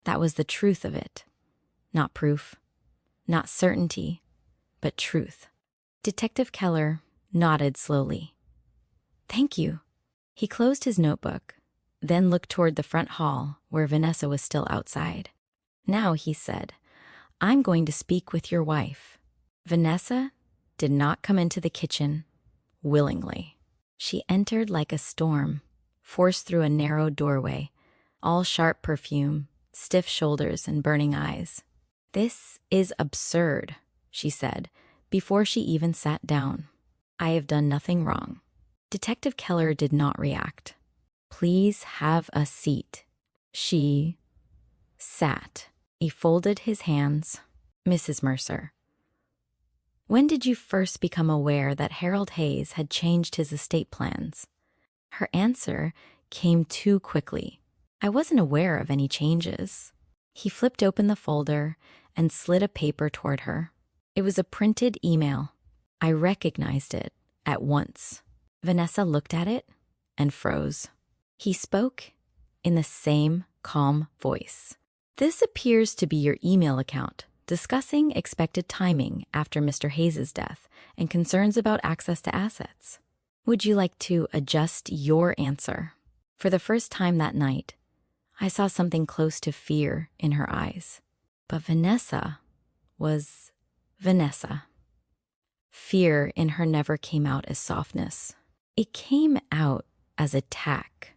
That was the truth of it. Not proof, not certainty, but truth. Detective Keller nodded slowly. Thank you. He closed his notebook, then looked toward the front hall where Vanessa was still outside. Now, he said, I'm going to speak with your wife. Vanessa did not come into the kitchen willingly. She entered like a storm, forced through a narrow doorway, all sharp perfume, stiff shoulders, and burning eyes. This is absurd, she said, before she even sat down. I have done nothing wrong. Detective Keller did not react. Please have a seat. She sat. He folded his hands. Mrs. Mercer, when did you first become aware that Harold Hayes had changed his estate plans? Her answer came too quickly. I wasn't aware of any changes. He flipped open the folder and slid a paper toward her. It was a printed email. I recognized it at once. Vanessa looked at it and froze. He spoke in the same calm voice. This appears to be your email account, discussing expected timing after Mr. Hayes' death and concerns about access to assets. Would you like to adjust your answer? For the first time that night, I saw something close to fear in her eyes. But Vanessa was Vanessa. Fear in her never came out as softness. It came out as attack.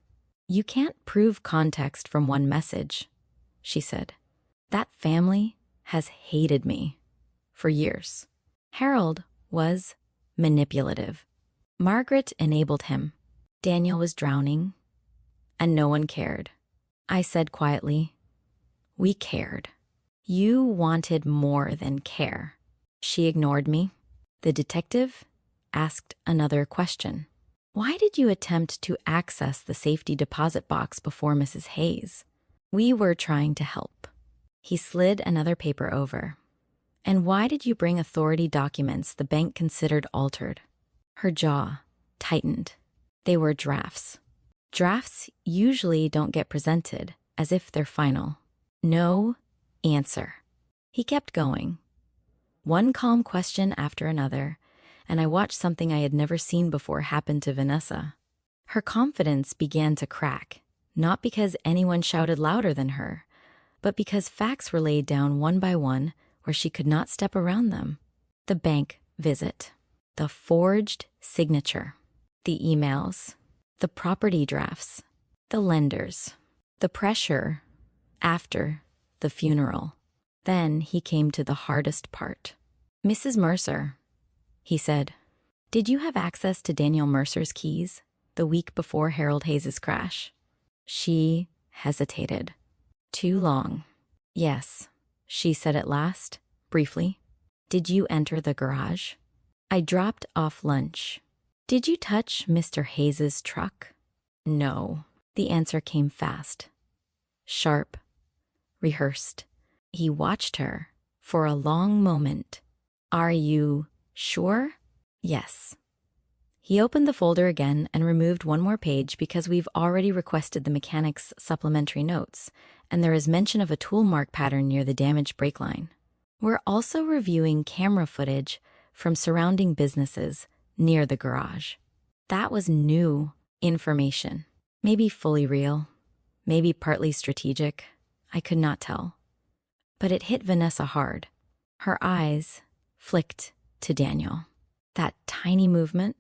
You can't prove context from one message, she said. That family has hated me for years. Harold was manipulative. Margaret enabled him. Daniel was drowning, and no one cared. I said quietly, we cared. You wanted more than care. She ignored me. The detective asked another question. Why did you attempt to access the safety deposit box before Mrs. Hayes? We were trying to help. He slid another paper over. And why did you bring authority documents the bank considered altered? Her jaw tightened. They were drafts. Drafts usually don't get presented as if they're final. No answer. He kept going. One calm question after another, and I watched something I had never seen before happen to Vanessa. Her confidence began to crack, not because anyone shouted louder than her, but because facts were laid down one by one where she could not step around them. The bank visit, the forged signature, the emails, the property drafts, the lenders, the pressure after the funeral. Then he came to the hardest part. Mrs. Mercer, he said, did you have access to Daniel Mercer's keys the week before Harold Hayes' crash? She hesitated. Too long. Yes, she said at last, briefly. Did you enter the garage? I dropped off lunch. Did you touch Mr. Hayes' truck? No. The answer came fast, sharp, rehearsed. He watched her for a long moment. Are you sure? Yes. He opened the folder again and removed one more page because we've already requested the mechanic's supplementary notes, and there is mention of a tool mark pattern near the damaged brake line. We're also reviewing camera footage from surrounding businesses near the garage. That was new information. Maybe fully real, maybe partly strategic. I could not tell. But it hit Vanessa hard. Her eyes flicked to Daniel. That tiny movement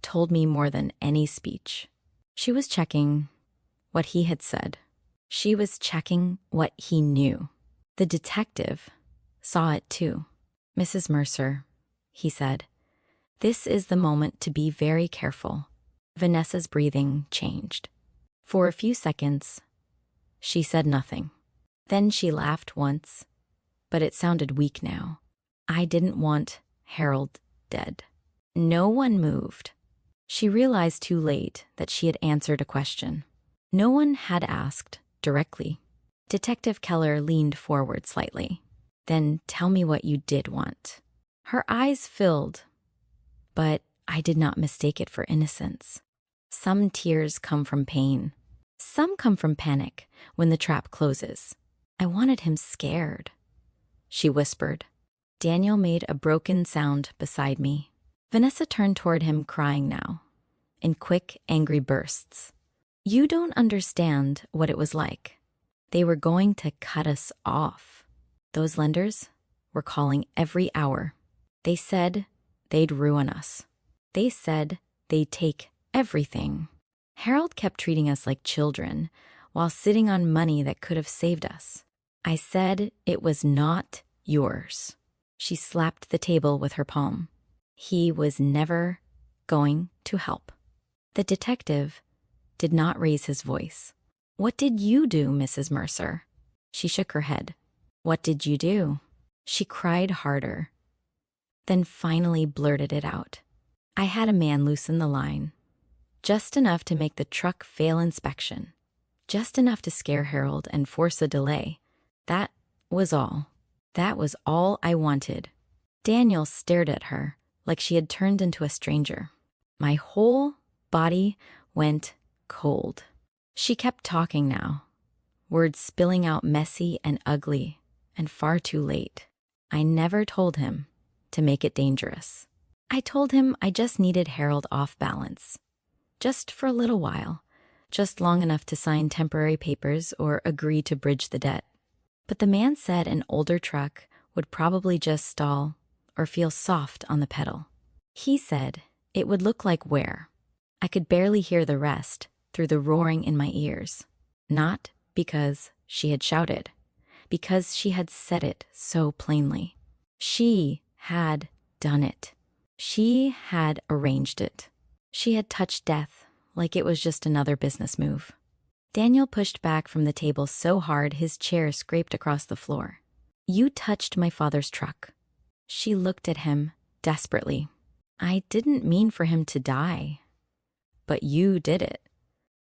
told me more than any speech. She was checking what he had said. She was checking what he knew. The detective saw it too. "Mrs. Mercer," he said, "this is the moment to be very careful." Vanessa's breathing changed. For a few seconds, she said nothing. Then she laughed once, but it sounded weak now. "I didn't want Harold dead." No one moved. She realized too late that she had answered a question. No one had asked directly. Detective Keller leaned forward slightly. "Then tell me what you did want." Her eyes filled, but I did not mistake it for innocence. Some tears come from pain. Some come from panic when the trap closes. "I wanted him scared," she whispered. Daniel made a broken sound beside me. Vanessa turned toward him, crying now, in quick, angry bursts. "You don't understand what it was like. They were going to cut us off. Those lenders were calling every hour. They said they'd ruin us. They said they'd take everything. Harold kept treating us like children while sitting on money that could have saved us. I said it was not yours." She slapped the table with her palm. "He was never going to help." The detective did not raise his voice. "What did you do, Mrs. Mercer?" She shook her head. "What did you do?" She cried harder, then finally blurted it out. "I had a man loosen the line. Just enough to make the truck fail inspection. Just enough to scare Harold and force a delay. That was all. That was all I wanted." Daniel stared at her like she had turned into a stranger. My whole body went cold. She kept talking now, words spilling out messy and ugly, and far too late. "I never told him to make it dangerous. I told him I just needed Harold off balance. Just for a little while. Just long enough to sign temporary papers or agree to bridge the debt. But the man said an older truck would probably just stall or feel soft on the pedal. He said it would look like wear. I could barely hear the rest through the roaring in my ears. Not because she had shouted, because she had said it so plainly. She had done it. She had arranged it. She had touched death like it was just another business move. Daniel pushed back from the table so hard his chair scraped across the floor. "You touched my father's truck." She looked at him desperately. "I didn't mean for him to die. But you did it.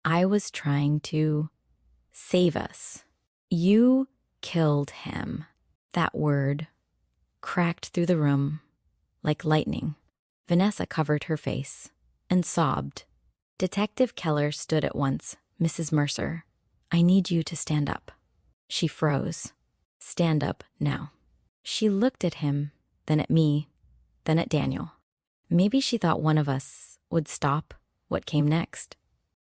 I was trying to save us. You killed him." That word cracked through the room like lightning. Vanessa covered her face and sobbed. Detective Keller stood at once. "Mrs. Mercer, I need you to stand up." She froze. "Stand up now." She looked at him, then at me, then at Daniel. Maybe she thought one of us would stop what came next.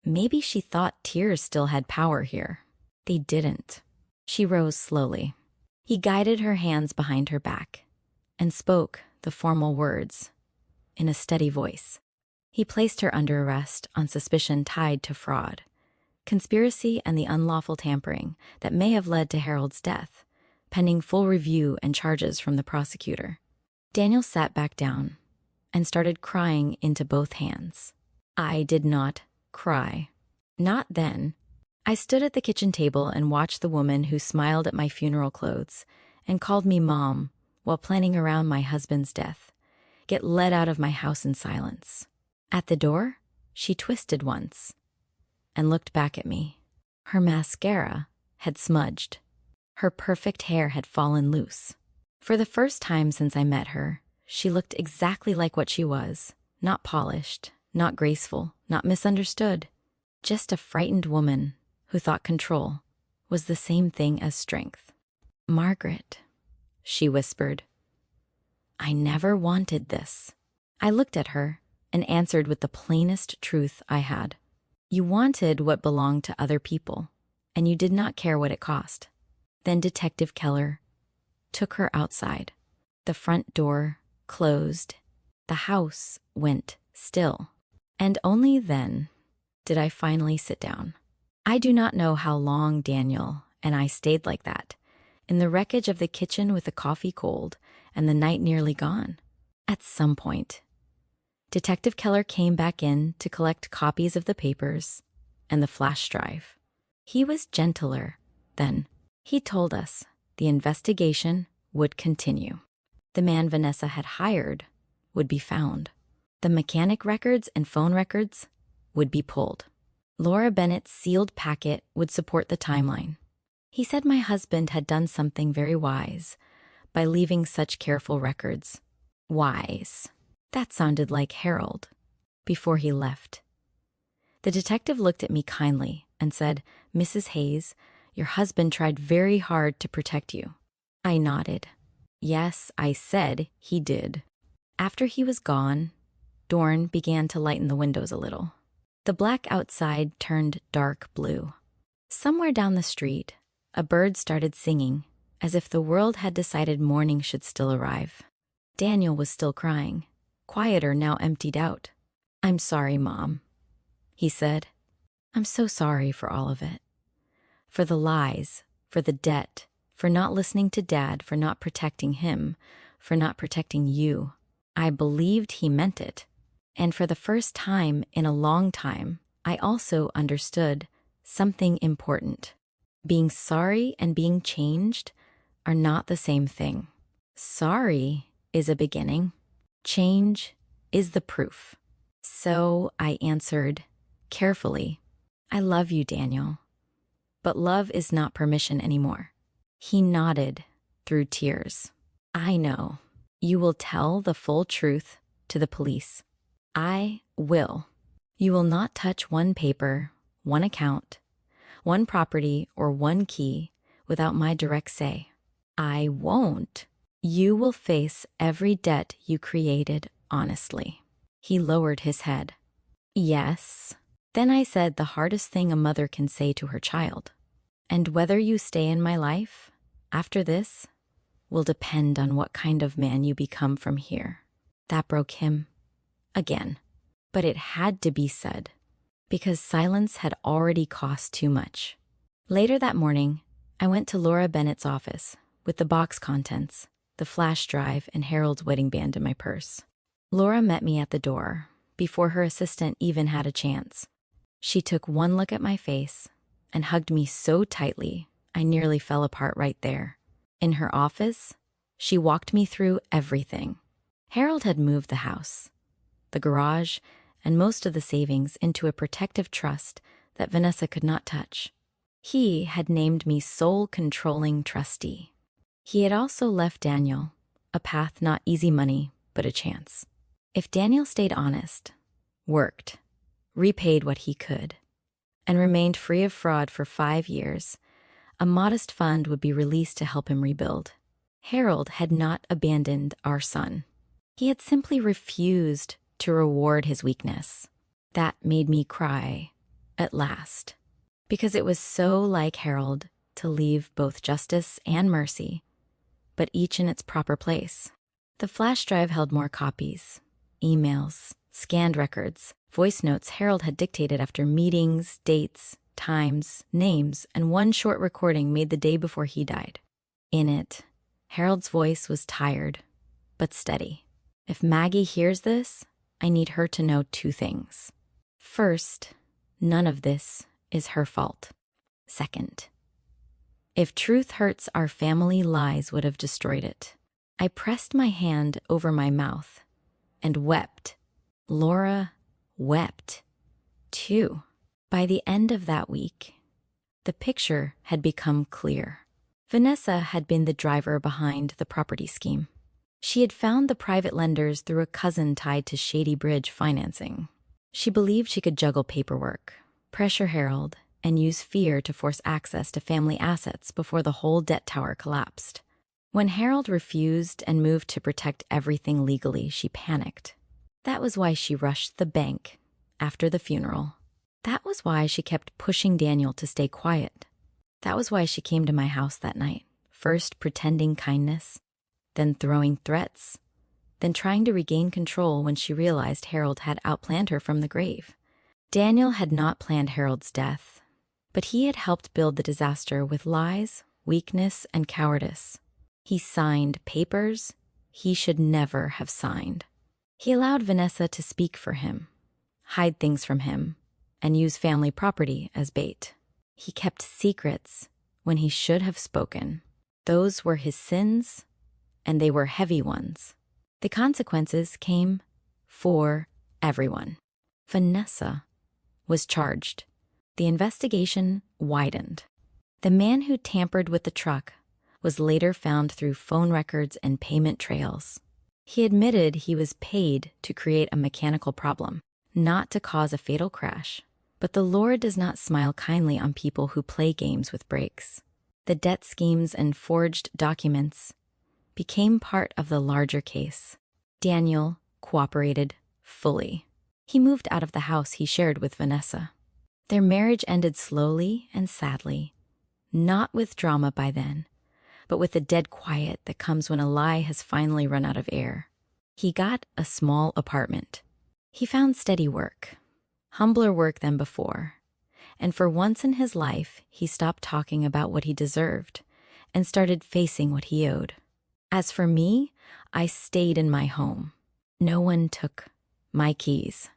Maybe she thought tears still had power here. They didn't. She rose slowly. He guided her hands behind her back and spoke the formal words in a steady voice. He placed her under arrest on suspicion tied to fraud, conspiracy, and the unlawful tampering that may have led to Harold's death, pending full review and charges from the prosecutor. Daniel sat back down and started crying into both hands. I did not cry. Not then. I stood at the kitchen table and watched the woman who smiled at my funeral clothes and called me Mom while planning around my husband's death get led out of my house in silence. At the door, she twisted once and looked back at me. Her mascara had smudged. Her perfect hair had fallen loose. For the first time since I met her, she looked exactly like what she was, not polished, not graceful, not misunderstood. Just a frightened woman who thought control was the same thing as strength. "Margaret," she whispered, "I never wanted this." I looked at her and answered with the plainest truth I had. "You wanted what belonged to other people, and you did not care what it cost." Then Detective Keller took her outside. The front door closed. The house went still. And only then did I finally sit down. I do not know how long Daniel and I stayed like that, in the wreckage of the kitchen with the coffee cold and the night nearly gone. At some point, Detective Keller came back in to collect copies of the papers and the flash drive. He was gentler then. He told us the investigation would continue. The man Vanessa had hired would be found. The mechanic records and phone records would be pulled. Laura Bennett's sealed packet would support the timeline. He said my husband had done something very wise by leaving such careful records. Wise. That sounded like Harold. Before he left, the detective looked at me kindly and said, "Mrs. Hayes, your husband tried very hard to protect you." I nodded. Yes, I said he did. After he was gone, Dorn began to lighten the windows a little. The black outside turned dark blue. Somewhere down the street, a bird started singing, as if the world had decided morning should still arrive. Daniel was still crying, quieter now, emptied out. "I'm sorry, Mom," he said. "I'm so sorry for all of it. For the lies, for the debt, for not listening to Dad, for not protecting him, for not protecting you. I believed he meant it. And for the first time in a long time, I also understood something important. Being sorry and being changed are not the same thing. Sorry is a beginning. Change is the proof." So I answered carefully, "I love you, Daniel. But love is not permission anymore." He nodded through tears. "I know. You will tell the full truth to the police." "I will. You will not touch one paper, one account, one property, or one key without my direct say." "I won't. You will face every debt you created honestly." He lowered his head. "Yes." Then I said the hardest thing a mother can say to her child. "And whether you stay in my life after this will depend on what kind of man you become from here." That broke him again. But it had to be said, because silence had already cost too much. Later that morning, I went to Laura Bennett's office with the box contents, the flash drive, and Harold's wedding band in my purse. Laura met me at the door before her assistant even had a chance. She took one look at my face and hugged me so tightly I nearly fell apart right there. In her office, she walked me through everything. Harold had moved the house, the garage, and most of the savings into a protective trust that Vanessa could not touch. He had named me sole controlling trustee. He had also left Daniel a path, not easy money, but a chance. If Daniel stayed honest, worked, repaid what he could, and remained free of fraud for 5 years, a modest fund would be released to help him rebuild. Harold had not abandoned our son. He had simply refused to reward his weakness. That made me cry at last, because it was so like Harold to leave both justice and mercy, but each in its proper place. The flash drive held more copies, emails, scanned records, voice notes Harold had dictated after meetings, dates, times, names, and one short recording made the day before he died. In it, Harold's voice was tired, but steady. If Maggie hears this, I need her to know 2 things. First, none of this is her fault. Second, if truth hurts, our family lies would have destroyed it. I pressed my hand over my mouth and wept. Laura wept, too. By the end of that week, the picture had become clear. Vanessa had been the driver behind the property scheme. She had found the private lenders through a cousin tied to Shady Bridge financing. She believed she could juggle paperwork, pressure Harold, and use fear to force access to family assets before the whole debt tower collapsed. When Harold refused and moved to protect everything legally, she panicked. That was why she rushed the bank after the funeral. That was why she kept pushing Daniel to stay quiet. That was why she came to my house that night, first pretending kindness, then throwing threats, then trying to regain control when she realized Harold had outplanned her from the grave. Daniel had not planned Harold's death, but he had helped build the disaster with lies, weakness, and cowardice. He signed papers he should never have signed. He allowed Vanessa to speak for him, hide things from him, and use family property as bait. He kept secrets when he should have spoken. Those were his sins, and they were heavy ones. The consequences came for everyone. Vanessa was charged. The investigation widened. The man who tampered with the truck was later found through phone records and payment trails. He admitted he was paid to create a mechanical problem, not to cause a fatal crash. But the Lord does not smile kindly on people who play games with brakes. The debt schemes and forged documents became part of the larger case. Daniel cooperated fully. He moved out of the house he shared with Vanessa. Their marriage ended slowly and sadly, not with drama by then, but with the dead quiet that comes when a lie has finally run out of air. He got a small apartment. He found steady work, humbler work than before, and for once in his life, he stopped talking about what he deserved and started facing what he owed. As for me, I stayed in my home. No one took my keys.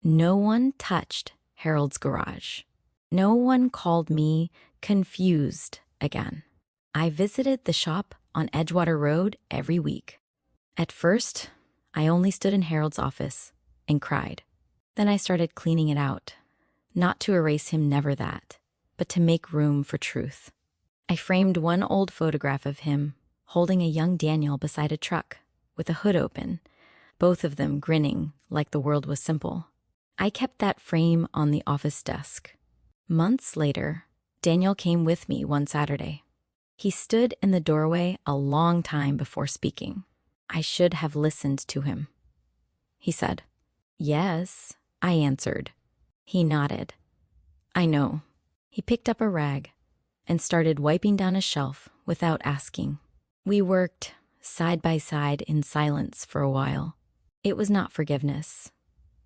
No one touched Harold's garage. No one called me confused again. I visited the shop on Edgewater Road every week. At first, I only stood in Harold's office and cried. Then I started cleaning it out, not to erase him, never that, but to make room for truth. I framed one old photograph of him holding a young Daniel beside a truck with a hood open, both of them grinning like the world was simple. I kept that frame on the office desk. Months later, Daniel came with me one Saturday. He stood in the doorway a long time before speaking. I should have listened to him. He said, "Yes," I answered. He nodded. "I know." He picked up a rag and started wiping down a shelf without asking. We worked side by side in silence for a while. It was not forgiveness.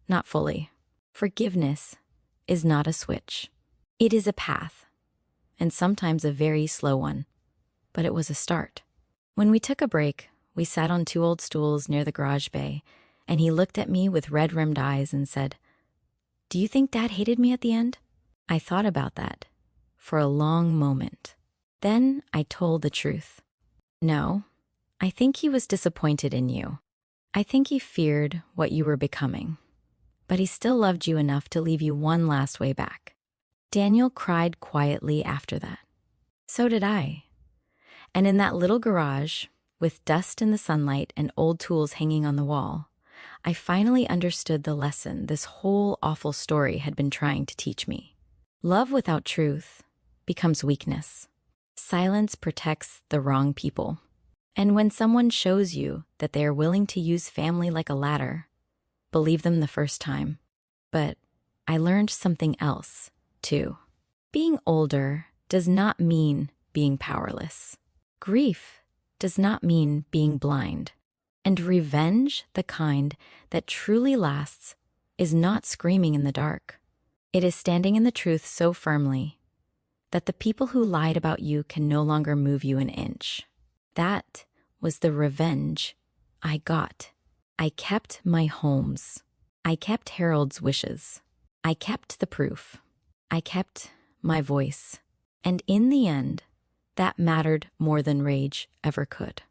Not fully. Forgiveness is not a switch. It is a path, and sometimes a very slow one. But it was a start. When we took a break, we sat on two old stools near the garage bay, and he looked at me with red-rimmed eyes and said, "Do you think Dad hated me at the end?" I thought about that for a long moment. Then I told the truth. "No, I think he was disappointed in you. I think he feared what you were becoming. But he still loved you enough to leave you one last way back." Daniel cried quietly after that. So did I. And in that little garage, with dust in the sunlight and old tools hanging on the wall, I finally understood the lesson this whole awful story had been trying to teach me. Love without truth becomes weakness. Silence protects the wrong people. And when someone shows you that they are willing to use family like a ladder, believe them the first time. But I learned something else, too. Being older does not mean being powerless. Grief does not mean being blind. And revenge, the kind that truly lasts, is not screaming in the dark. It is standing in the truth so firmly that the people who lied about you can no longer move you an inch. That was the revenge I got. I kept my homes. I kept Harold's wishes. I kept the proof. I kept my voice. And in the end, that mattered more than rage ever could.